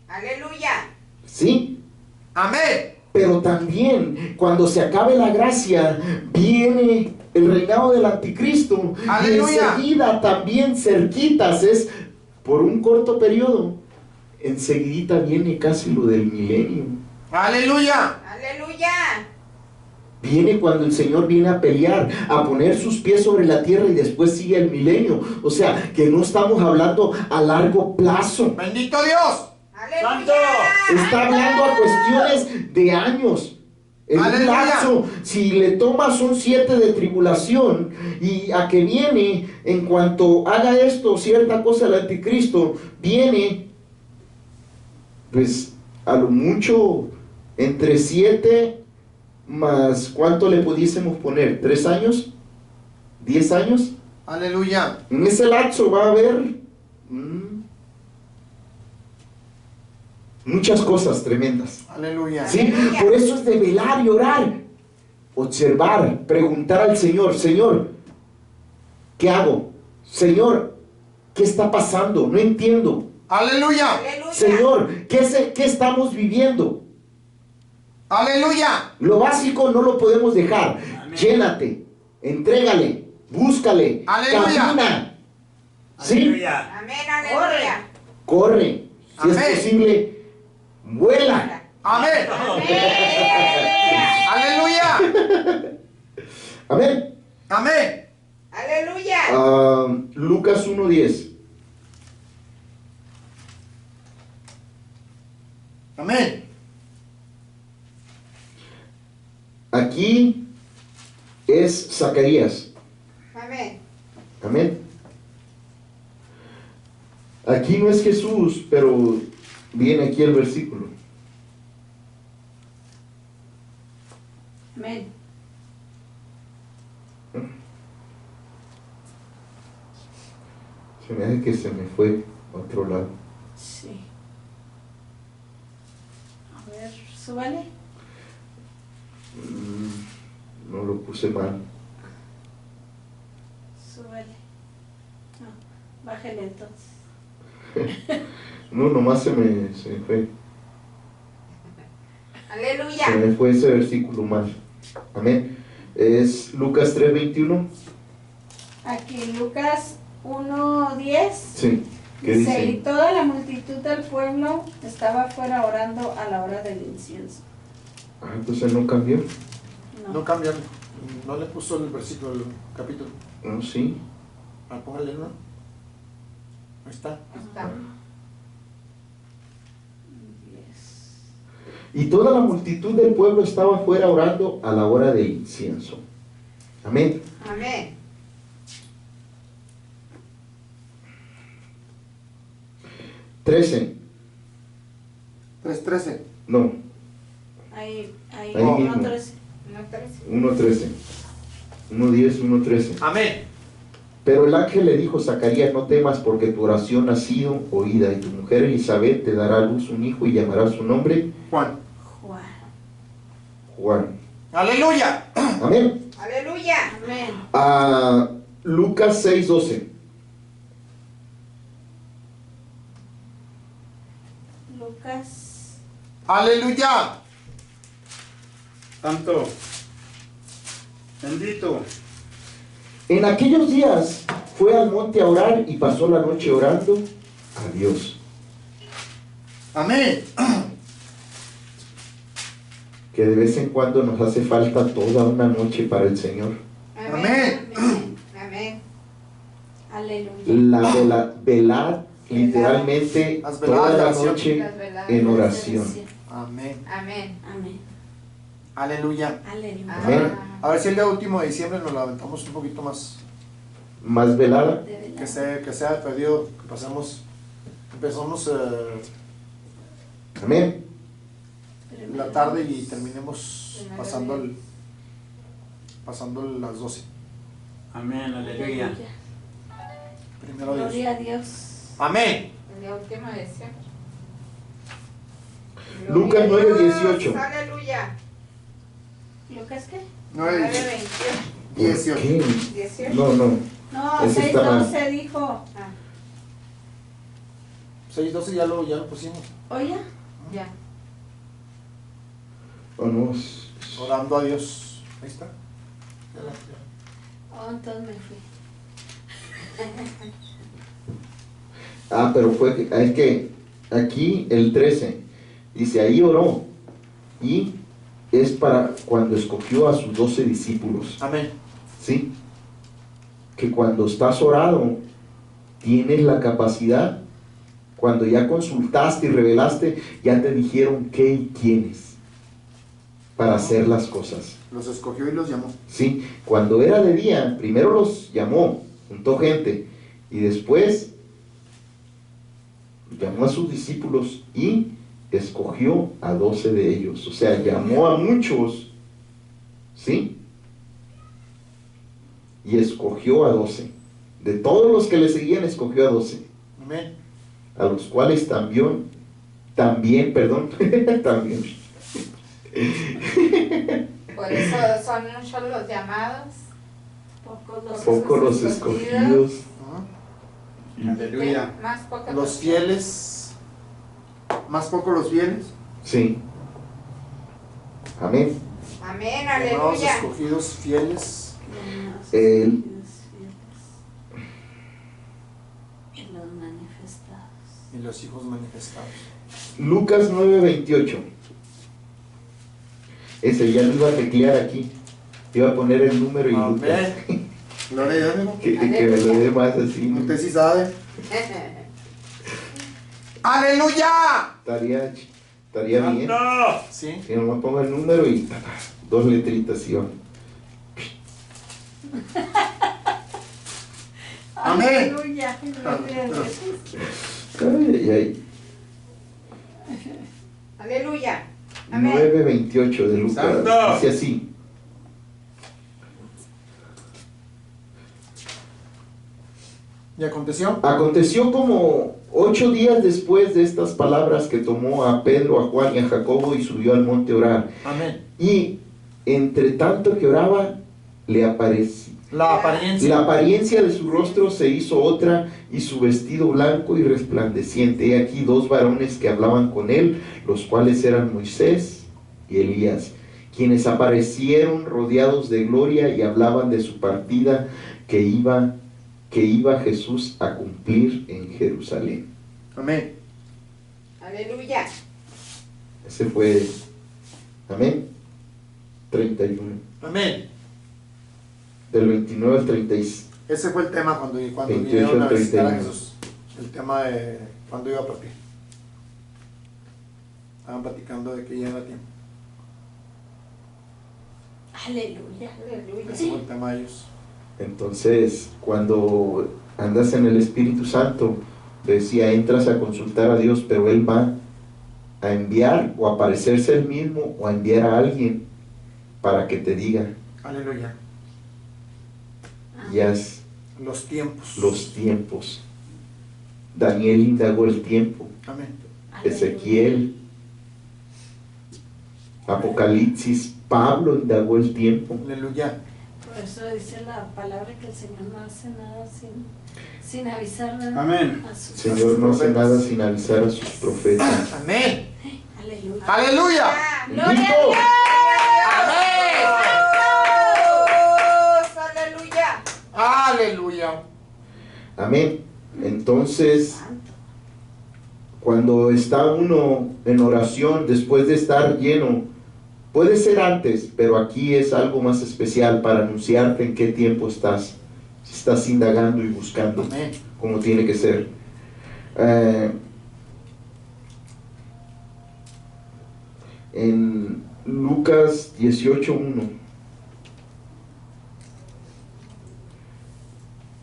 S2: Aleluya.
S1: ¿Sí?
S3: Amén.
S1: Pero también, cuando se acabe la gracia, viene el reinado del anticristo.
S3: ¡Aleluya!
S1: Y enseguida también cerquitas, es por un corto periodo. Enseguidita viene casi lo del milenio.
S3: Aleluya.
S2: Aleluya.
S1: Viene cuando el Señor viene a pelear, a poner sus pies sobre la tierra y después sigue el milenio. O sea, que no estamos hablando a largo plazo.
S3: Bendito Dios.
S2: Aleluya.
S1: Está hablando a cuestiones de años. En un
S3: Aleluya.
S1: lapso, si le tomas son 7 de tribulación y a que viene, en cuanto haga esto, cierta cosa el anticristo, viene, pues a lo mucho entre 7 más, ¿cuánto le pudiésemos poner? ¿3 años? ¿10 años?
S3: Aleluya.
S1: En ese lapso va a haber muchas cosas tremendas.
S3: Aleluya.
S1: ¿Sí?
S2: Aleluya.
S1: Por eso es de velar y orar, observar, preguntar al Señor, Señor, ¿qué hago? Señor, ¿qué está pasando? No entiendo.
S3: Aleluya.
S2: Aleluya.
S1: Señor, ¿qué estamos viviendo?
S3: Aleluya.
S1: Lo básico no lo podemos dejar.
S4: Amén.
S1: Llénate, entrégale, búscale,
S3: Aleluya.
S1: camina, ¿sí?
S4: Aleluya.
S2: Amén, aleluya.
S1: Corre, si es
S3: Amén.
S1: posible, vuela.
S3: Amén. Aleluya.
S1: Amén.
S3: Amén.
S2: Aleluya.
S1: Lucas 1:10.
S3: Amén.
S1: Aquí es Zacarías.
S2: Amén.
S1: Amén. Aquí no es Jesús, pero viene aquí el versículo.
S5: Amén.
S1: Se me hace que se me fue a otro lado.
S5: Sí. Súbale.
S1: No lo puse mal.
S5: Súbale. No, bájale entonces.
S1: No, nomás se me fue.
S2: Aleluya.
S1: Se me fue ese versículo mal. Amén. Es Lucas 3:21.
S5: Aquí Lucas 1:10.
S1: Sí. ¿Qué
S5: Dice, y
S1: dice?
S5: toda la multitud del pueblo estaba afuera orando a la hora del incienso.
S1: Ah, entonces no cambió.
S3: No cambian, no le puso el versículo, el capítulo.
S1: No, sí.
S3: Ah, póngale uno. Ahí está.
S2: Está.
S1: Y toda la multitud del pueblo estaba afuera orando a la hora del incienso. Amén.
S2: Amén.
S1: Trece.
S3: 3:13.
S1: No,
S5: Ahí
S1: Ahí
S5: no,
S1: mismo.
S5: 13.
S2: No 13.
S1: 1:13. 1:10, 1:13.
S3: Amén.
S1: Pero el ángel le dijo: Zacarías, no temas, porque tu oración ha sido oída, y tu mujer Elizabeth te dará a luz un hijo y llamará su nombre
S3: Juan.
S5: Juan.
S1: Juan.
S3: Aleluya.
S1: Amén.
S2: Aleluya.
S5: Amén.
S1: A Lucas 6:12.
S5: Lucas.
S3: Aleluya.
S4: Santo. Bendito.
S1: En aquellos días fue al monte a orar y pasó la noche orando a Dios.
S3: Amén.
S1: Que de vez en cuando nos hace falta toda una noche para el Señor.
S3: Amén.
S2: Amén. Amén.
S5: Aleluya.
S1: Velar literalmente
S3: Las
S1: toda
S3: veladas de
S1: la
S3: oración.
S1: noche
S2: Las veladas
S1: en
S2: de
S1: oración.
S3: Amén.
S2: Amén.
S5: Amén.
S3: Aleluya.
S5: Aleluya.
S1: Amén.
S3: A ver si el día último de diciembre nos la aventamos un poquito más.
S1: Más velada.
S5: De verdad.
S3: Que sea pedido, que empezamos
S1: Amén.
S3: en la tarde y terminemos
S2: Primero
S3: pasando las 12.
S4: Amén, aleluya.
S3: Primero Dios.
S5: Gloria a Dios.
S3: Amén.
S2: El día último de diciembre.
S1: Lucas
S2: Gloria a Dios.
S1: 9:18.
S2: Aleluya.
S5: ¿Lucas qué?
S3: 9,
S2: 9:28.
S3: 18.
S1: ¿Qué?
S2: 18.
S1: No, no.
S5: No,
S1: Ese está mal.
S5: 6:12 dijo.
S2: Ah,
S3: 6:12 ya lo pusimos.
S5: Oye,
S2: ya.
S1: Oh, no.
S3: Orando a Dios. Ahí está.
S5: oh, entonces me fui.
S1: Ah, pero es que aquí el 13 dice: ahí oró, y es para cuando escogió a sus 12 discípulos.
S3: Amén.
S1: ¿Sí? Que cuando estás orado, tienes la capacidad, cuando ya consultaste y revelaste, ya te dijeron qué y quiénes para hacer las cosas.
S3: Los escogió y los llamó.
S1: ¿Sí? Cuando era de día, primero los llamó, juntó gente, y después llamó a sus discípulos y escogió a 12 de ellos. O sea, llamó a muchos, ¿sí? Y escogió a 12. De todos los que le seguían, escogió a 12.
S3: Amén.
S1: A los cuales también, también.
S2: Por eso son muchos los llamados.
S1: Pocos los escogidos.
S4: Aleluya.
S2: Más pocos
S3: Los fieles. Más poco los fieles.
S1: Sí. Amén.
S2: Amén.
S3: Llamados,
S2: Aleluya.
S3: escogidos, fieles.
S1: El-
S5: Y los manifestados.
S3: Y los hijos manifestados.
S1: Lucas 9:28. Ese ya lo iba a teclear aquí. Iba a poner el número y Lucas.
S3: Amén. Gloria a Dios, amigo.
S1: Que me lo dé más así.
S3: Usted sí sabe. ¡Aleluya!
S1: Estaría bien.
S3: Sí.
S1: Que nomás ponga el número y 2 letritas y van.
S3: Amén.
S5: Aleluya. Gloria a Dios.
S1: Ay, ay, ay.
S2: Aleluya. Amén.
S1: 9:28 de Lucas.
S4: Santo.
S1: Dice así.
S3: ¿Y aconteció?
S1: Aconteció como 8 días después de estas palabras que tomó a Pedro, a Juan y a Jacobo y subió al monte a orar.
S3: Amén.
S1: Y entre tanto que oraba, le apareció.
S3: La apariencia.
S1: La apariencia de su rostro se hizo otra y su vestido blanco y resplandeciente. He aquí 2 varones que hablaban con él, los cuales eran Moisés y Elías, quienes aparecieron rodeados de gloria y hablaban de su partida que iba Jesús a cumplir en Jerusalén.
S3: Amén.
S2: Aleluya.
S1: Ese fue, amén, 31,
S3: Amén.
S1: del 29 al 36.
S3: Ese fue el tema cuando
S1: 28
S3: vinieron a visitar a
S1: 31.
S3: Jesús. El tema de cuando iba a partir. Estaban platicando de que ya era tiempo.
S5: Aleluya.
S2: Aleluya.
S3: Ese fue el tema de ellos.
S1: Entonces, cuando andas en el Espíritu Santo, decía, entras a consultar a Dios, pero Él va a enviar o a aparecerse Él mismo o a enviar a alguien para que te diga,
S3: Aleluya.
S1: ya es
S3: Los tiempos.
S1: los tiempos. Daniel indagó el tiempo,
S3: Amén.
S1: Ezequiel, Apocalipsis, Pablo indagó el tiempo.
S3: Aleluya.
S5: Por eso dice la palabra que el Señor no hace nada sin avisar nada
S4: Amén.
S5: a sus
S1: El Señor no hace nada sin avisar a sus profetas.
S3: Amén.
S5: Aleluya.
S3: Aleluya.
S2: Gloria a
S1: Bendito.
S2: Dios.
S3: Amén.
S2: Aleluya.
S3: Aleluya.
S1: Amén. Entonces, cuando está uno en oración, después de estar lleno, puede ser antes, pero aquí es algo más especial para anunciarte en qué tiempo estás. Si estás indagando y buscando,
S3: Amén.
S1: como tiene que ser. En Lucas 18:1,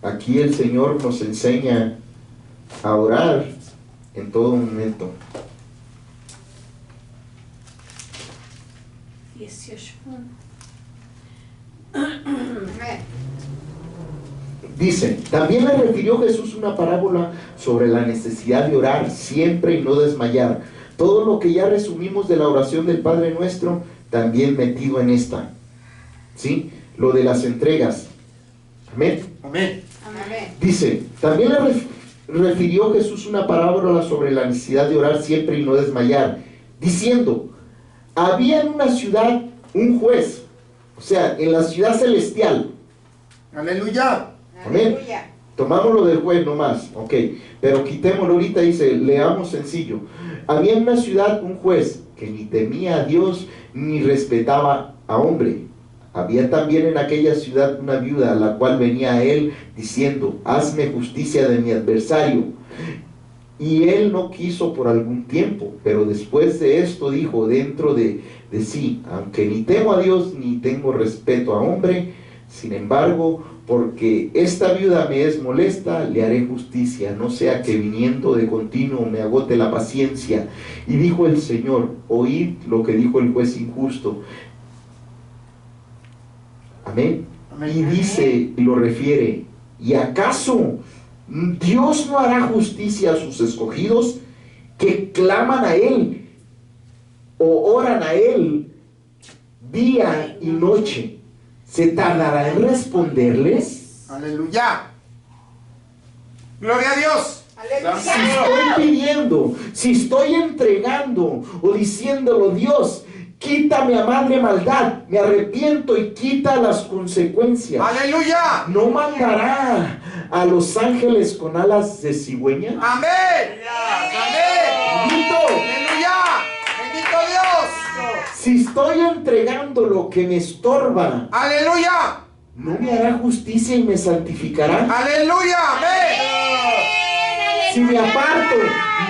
S1: aquí el Señor nos enseña a orar en todo momento.
S5: 18.
S2: Amén.
S1: Dice, también le refirió Jesús una parábola sobre la necesidad de orar siempre y no desmayar. Todo lo que ya resumimos de la oración del Padre Nuestro, también metido en esta. ¿Sí? Lo de las entregas. Amén.
S3: Amén.
S2: Amén.
S1: Dice, también le refirió Jesús una parábola sobre la necesidad de orar siempre y no desmayar, diciendo, había en una ciudad un juez, o sea, en la ciudad celestial.
S3: Aleluya.
S1: Amén.
S2: Aleluya.
S1: Tomámoslo del juez nomás, ok, pero quitémoslo ahorita, dice, leamos sencillo. Había en una ciudad un juez que ni temía a Dios ni respetaba a hombre. Había también en aquella ciudad una viuda a la cual venía a él diciendo, hazme justicia de mi adversario. Y él no quiso por algún tiempo, pero después de esto dijo dentro de sí, aunque ni temo a Dios ni tengo respeto a hombre, sin embargo, porque esta viuda me es molesta, le haré justicia, no sea que viniendo de continuo me agote la paciencia. Y dijo el Señor, oíd lo que dijo el juez injusto. Amén.
S3: Amén.
S1: Y dice, y lo refiere, ¿y acaso Dios no hará justicia a sus escogidos que claman a Él o oran a Él día y noche? ¿Se tardará en responderles?
S3: Aleluya. Gloria a Dios.
S1: Si
S2: Aleluya.
S1: estoy pidiendo, si estoy entregando o diciéndolo, Dios, quítame a madre maldad, me arrepiento y quita las consecuencias,
S3: Aleluya.
S1: ¿no mandará a los ángeles con alas de cigüeña?
S3: Amén. Amén.
S1: Bendito.
S3: Aleluya. Bendito Dios.
S1: Si estoy entregando lo que me estorba,
S3: Aleluya.
S1: ¿no me hará justicia y me santificará?
S3: Aleluya. Amén.
S1: Si me aparto,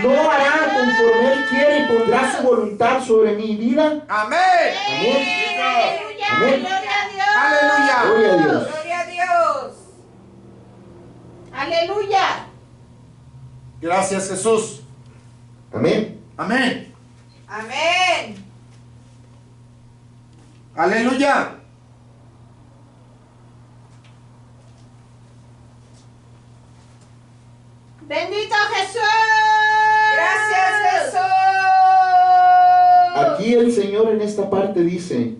S1: ¿no hará conforme Él quiere y pondrá su voluntad sobre mi vida?
S3: Amén.
S1: Amén.
S2: Aleluya.
S1: Amén.
S2: Gloria a Dios.
S3: Aleluya.
S1: Gloria a Dios.
S2: Gloria a Dios. Aleluya.
S3: Gracias, Jesús.
S1: Amén.
S3: Amén.
S2: Amén.
S3: Aleluya.
S2: Bendito Jesús.
S1: Aquí el Señor en esta parte dice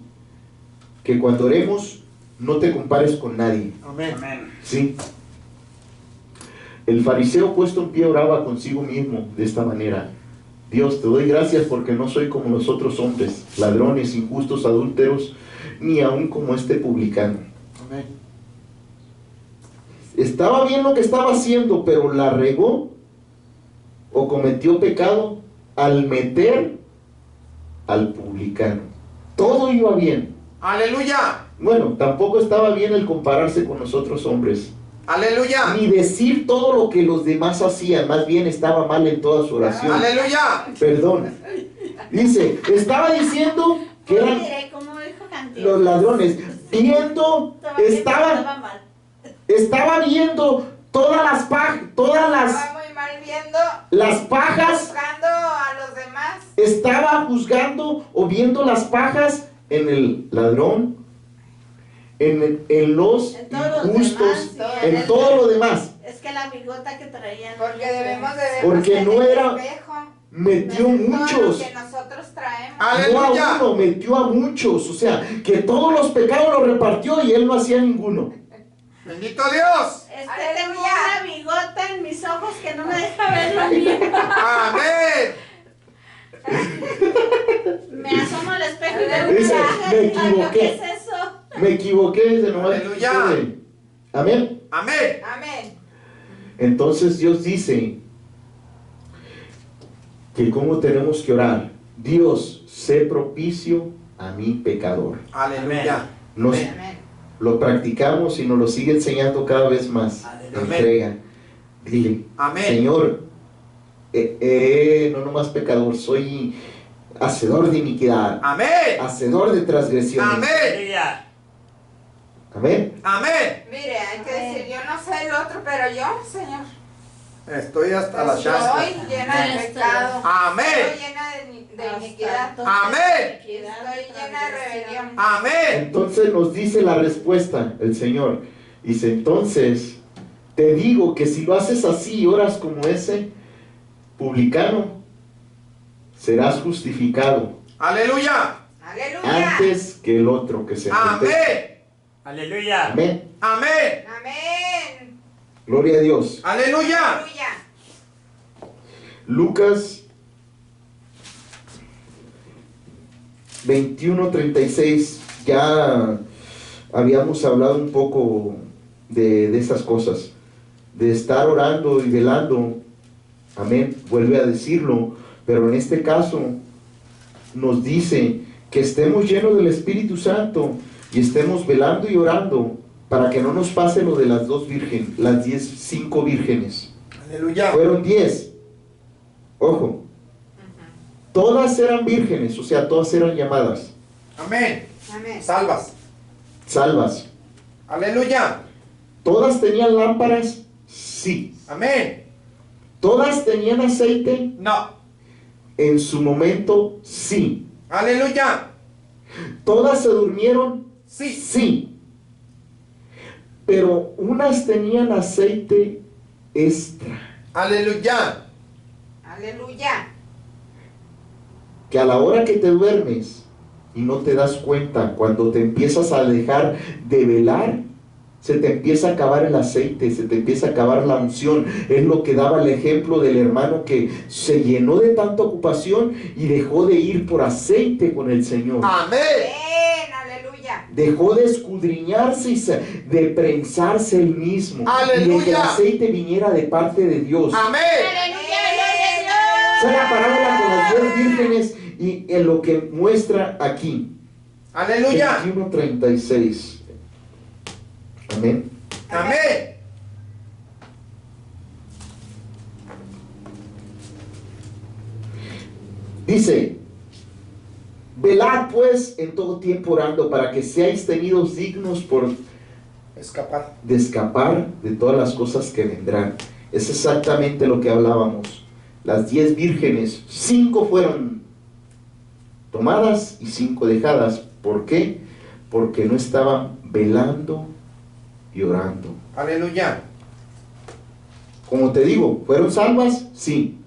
S1: que cuando oremos no te compares con nadie.
S3: Amén.
S4: Amén.
S1: ¿Sí? El fariseo puesto en pie oraba consigo mismo de esta manera: Dios, te doy gracias porque no soy como los otros hombres, ladrones, injustos, adúlteros, ni aun como este publicano.
S3: Amén.
S1: Estaba bien lo que estaba haciendo, pero la regó o cometió pecado al meter al publicano. Todo iba bien.
S3: Aleluya.
S1: Bueno, tampoco estaba bien el compararse con los otros hombres,
S3: Aleluya.
S1: ni decir todo lo que los demás hacían. Más bien estaba mal en toda su oración.
S3: Aleluya.
S1: Perdón. Dice, estaba diciendo que eran
S5: Mire, como dijo Cantillo.
S1: los ladrones, viendo,
S5: Estaba
S1: estaba viendo todas
S2: Estaba muy mal viendo,
S1: las pajas,
S2: juzgando a los demás.
S1: estaba juzgando o viendo las pajas en el ladrón, en los
S5: En todos los
S1: injustos,
S5: demás, sí,
S1: en todo lo demás.
S5: Es que la bigota que traían.
S2: Porque debemos de vernos
S1: Porque
S2: en
S1: no
S2: el
S1: era-
S2: espejo.
S1: Metió
S2: Todo lo
S1: muchos,
S2: que nosotros traemos.
S1: no a
S3: Aleluya.
S1: uno, metió a muchos. O sea, que todos los pecados los repartió y él no hacía ninguno.
S3: Bendito Dios.
S5: Tengo una bigota en mis ojos que no me deja ver lo mío.
S3: Amén.
S5: Me asomo al espejo y veo
S1: Dice,
S5: una
S1: me
S5: caja.
S1: equivoqué.
S5: ¿Qué es eso?
S1: Me equivoqué, dice nomás.
S3: Aleluya.
S1: Amén.
S3: Amén.
S2: Amén.
S1: Entonces Dios dice que cómo tenemos que orar. Dios, sé propicio a mi pecador.
S3: Aleluya.
S1: Nos,
S3: Amén.
S2: Amén.
S1: lo practicamos y nos lo sigue enseñando cada vez más.
S4: Aleluya.
S1: Entrega. Dile,
S3: Amén.
S1: Señor, no nomás pecador, soy hacedor de iniquidad,
S3: Amén.
S1: hacedor de transgresiones.
S3: Amén.
S4: Aleluya.
S1: Amén.
S3: Amén.
S2: Mire, hay que decir, yo no sé el otro, pero yo, Señor,
S3: Estoy hasta las chascas.
S2: estoy llena de pecado.
S3: Amén.
S2: Estoy llena de iniquidad.
S3: Amén.
S2: Estoy llena de rebelión.
S3: Amén.
S1: Entonces nos dice la respuesta el Señor. Dice, entonces, te digo que si lo haces así y oras como ese publicano, serás justificado
S3: Aleluya.
S2: Aleluya.
S1: antes que el otro que se mete.
S3: Amén.
S4: Aleluya.
S1: Amén.
S3: Amén.
S2: Amén.
S1: Gloria a Dios.
S3: Aleluya.
S2: Aleluya.
S1: Lucas 21:36. Ya habíamos hablado un poco de estas cosas, de estar orando y velando. Amén, vuelve a decirlo, pero en este caso nos dice que estemos llenos del Espíritu Santo y estemos velando y orando para que no nos pase lo de las 2 vírgenes, las 5 vírgenes.
S3: Aleluya.
S1: Fueron 10. Ojo, todas eran vírgenes, o sea, todas eran llamadas,
S3: Amén.
S2: Amén.
S3: Salvas.
S1: salvas.
S3: Aleluya.
S1: ¿Todas tenían lámparas? Sí.
S3: Amén.
S1: ¿Todas tenían aceite?
S3: No.
S1: En su momento, sí.
S3: Aleluya.
S1: ¿Todas se durmieron?
S3: Sí.
S1: Sí. Pero unas tenían aceite extra,
S3: Aleluya.
S2: Aleluya.
S1: que a la hora que te duermes y no te das cuenta, cuando te empiezas a dejar de velar, se te empieza a acabar el aceite, se te empieza a acabar la unción. Es lo que daba el ejemplo del hermano que se llenó de tanta ocupación y dejó de ir por aceite con el Señor.
S3: Amén.
S2: Amén. Aleluya.
S1: Dejó de escudriñarse y de prensarse él mismo.
S3: Aleluya.
S1: Y de que el aceite viniera de parte de Dios.
S3: Amén.
S5: Aleluya, gloria a
S1: Esa es
S5: Dios.
S1: la parábola con las 10 vírgenes y en lo que muestra aquí.
S3: Aleluya.
S1: 21:36. Amén.
S3: Amén.
S1: Dice, velad pues en todo tiempo orando para que seáis tenidos dignos
S3: Escapar.
S1: de escapar de todas las cosas que vendrán. Es exactamente lo que hablábamos. Las 10 vírgenes, 5 fueron tomadas y 5 dejadas. ¿Por qué? Porque no estaban velando y orando.
S3: Aleluya.
S1: Como te digo, ¿fueron salvas? Sí.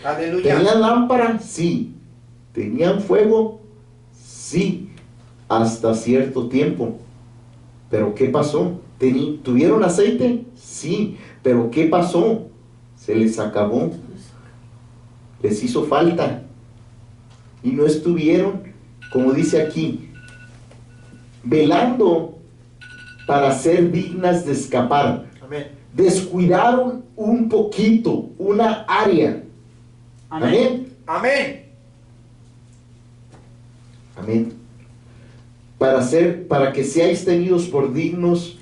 S3: Aleluya.
S1: ¿Tenían lámpara? Sí. ¿Tenían fuego? Sí, hasta cierto tiempo. ¿Pero qué pasó? ¿Tuvieron aceite? Sí, pero ¿qué pasó? Se les acabó. Les hizo falta. Y no estuvieron, como dice aquí, velando para ser dignas de escapar.
S3: Amén.
S1: Descuidaron un poquito, una área. Amén.
S3: Amén.
S1: Amén. Para que seáis tenidos por dignos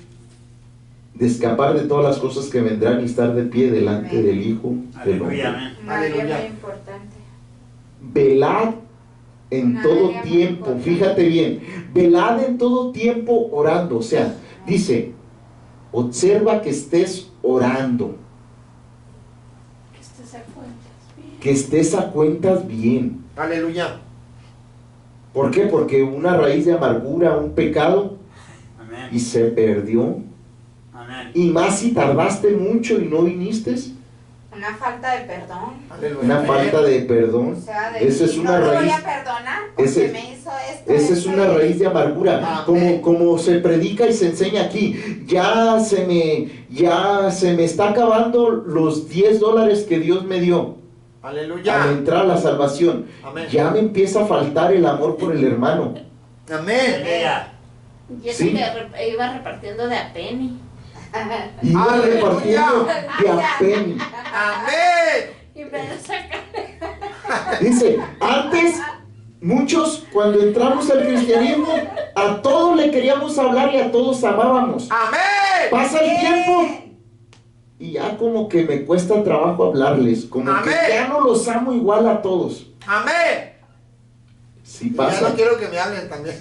S1: de escapar de todas las cosas que vendrán y estar de pie delante
S2: Amén.
S1: del Hijo del Hombre.
S4: Aleluya, amén.
S2: Un área
S3: Aleluya.
S2: muy importante.
S1: Velad en
S2: Una
S1: todo
S2: área muy
S1: tiempo,
S2: importante.
S1: fíjate bien, velad en todo tiempo orando, o sea, dice, observa que estés orando,
S5: Que estés a cuentas bien.
S1: que estés a cuentas bien.
S3: Aleluya.
S1: ¿Por qué? Porque una raíz de amargura, un pecado,
S4: Amén.
S1: y se perdió.
S4: Amén.
S1: Y más si tardaste mucho y no viniste,
S2: Una falta de perdón.
S3: Aleluya.
S1: una
S3: Amén.
S1: falta de perdón.
S2: O sea, de
S1: Esa es
S2: que
S1: una
S2: no lo voy
S1: raíz.
S2: a perdonar porque
S1: Ese-
S2: me hizo esto.
S1: Esa es
S2: esto
S1: una
S2: y
S1: raíz de amargura,
S3: Amén.
S1: como se predica y se enseña aquí. Ya se me está acabando los $10 que Dios me dio al
S3: Aleluya.
S1: entrar a la salvación.
S3: Amén.
S1: Ya me empieza a faltar el amor por el hermano.
S3: Amén.
S4: Aleluya.
S5: Y eso
S1: Sí.
S5: que iba repartiendo de a penny.
S1: Y iba
S3: Aleluya.
S1: repartiendo de a penny.
S3: Amén.
S5: Y me saca.
S1: Dice, antes muchos cuando entramos al cristianismo a todos le queríamos hablar y a todos amábamos.
S3: Amén.
S1: Pasa el tiempo y ya como que me cuesta trabajo hablarles, como que
S3: Amén.
S1: ya no los amo igual a todos.
S3: Amén.
S1: Sí
S3: Ya
S1: pasa.
S3: no quiero que me hablen también.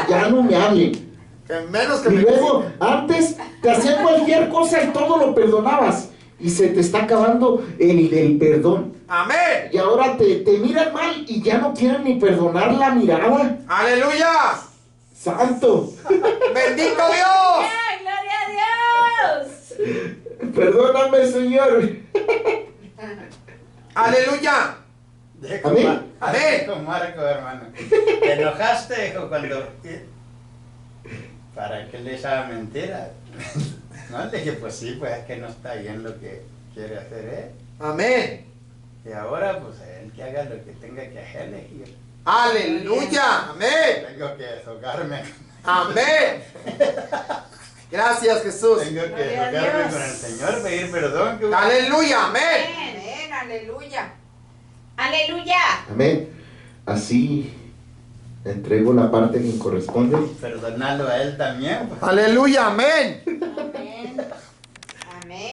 S1: Ya no me hablen.
S3: Que menos que
S1: Y
S3: me
S1: luego, antes te hacían cualquier cosa y todo lo perdonabas. Y se te está acabando el perdón.
S3: Amén.
S1: Y ahora te miran mal y ya no quieren ni perdonar la mirada.
S3: Aleluya.
S1: Santo.
S3: Bendito Dios.
S5: ¡Ay, gloria a Dios!
S1: Perdóname, Señor.
S3: Aleluya.
S4: Dije
S1: Amén.
S3: Amén.
S4: con Marco, hermano. Te enojaste, dijo, cuando... ¿Para qué le echaba mentira? No, le dije, pues sí, pues es que no está bien lo que quiere hacer él.
S3: Amén.
S4: Y ahora, pues él que haga lo que tenga que hacerle. Y yo
S3: Aleluya. Amén.
S4: tengo que deshogarme.
S3: Amén. Gracias, Jesús.
S4: Tengo que
S2: Gloria a
S4: deshogarme
S2: Dios.
S4: con el Señor, pedir perdón. Que
S3: Aleluya. Amén.
S2: Amén, aleluya. Aleluya.
S1: Amén. Así entrego la parte que me corresponde.
S4: perdonarlo a él también. Pues.
S3: Aleluya. Amén.
S5: Amén.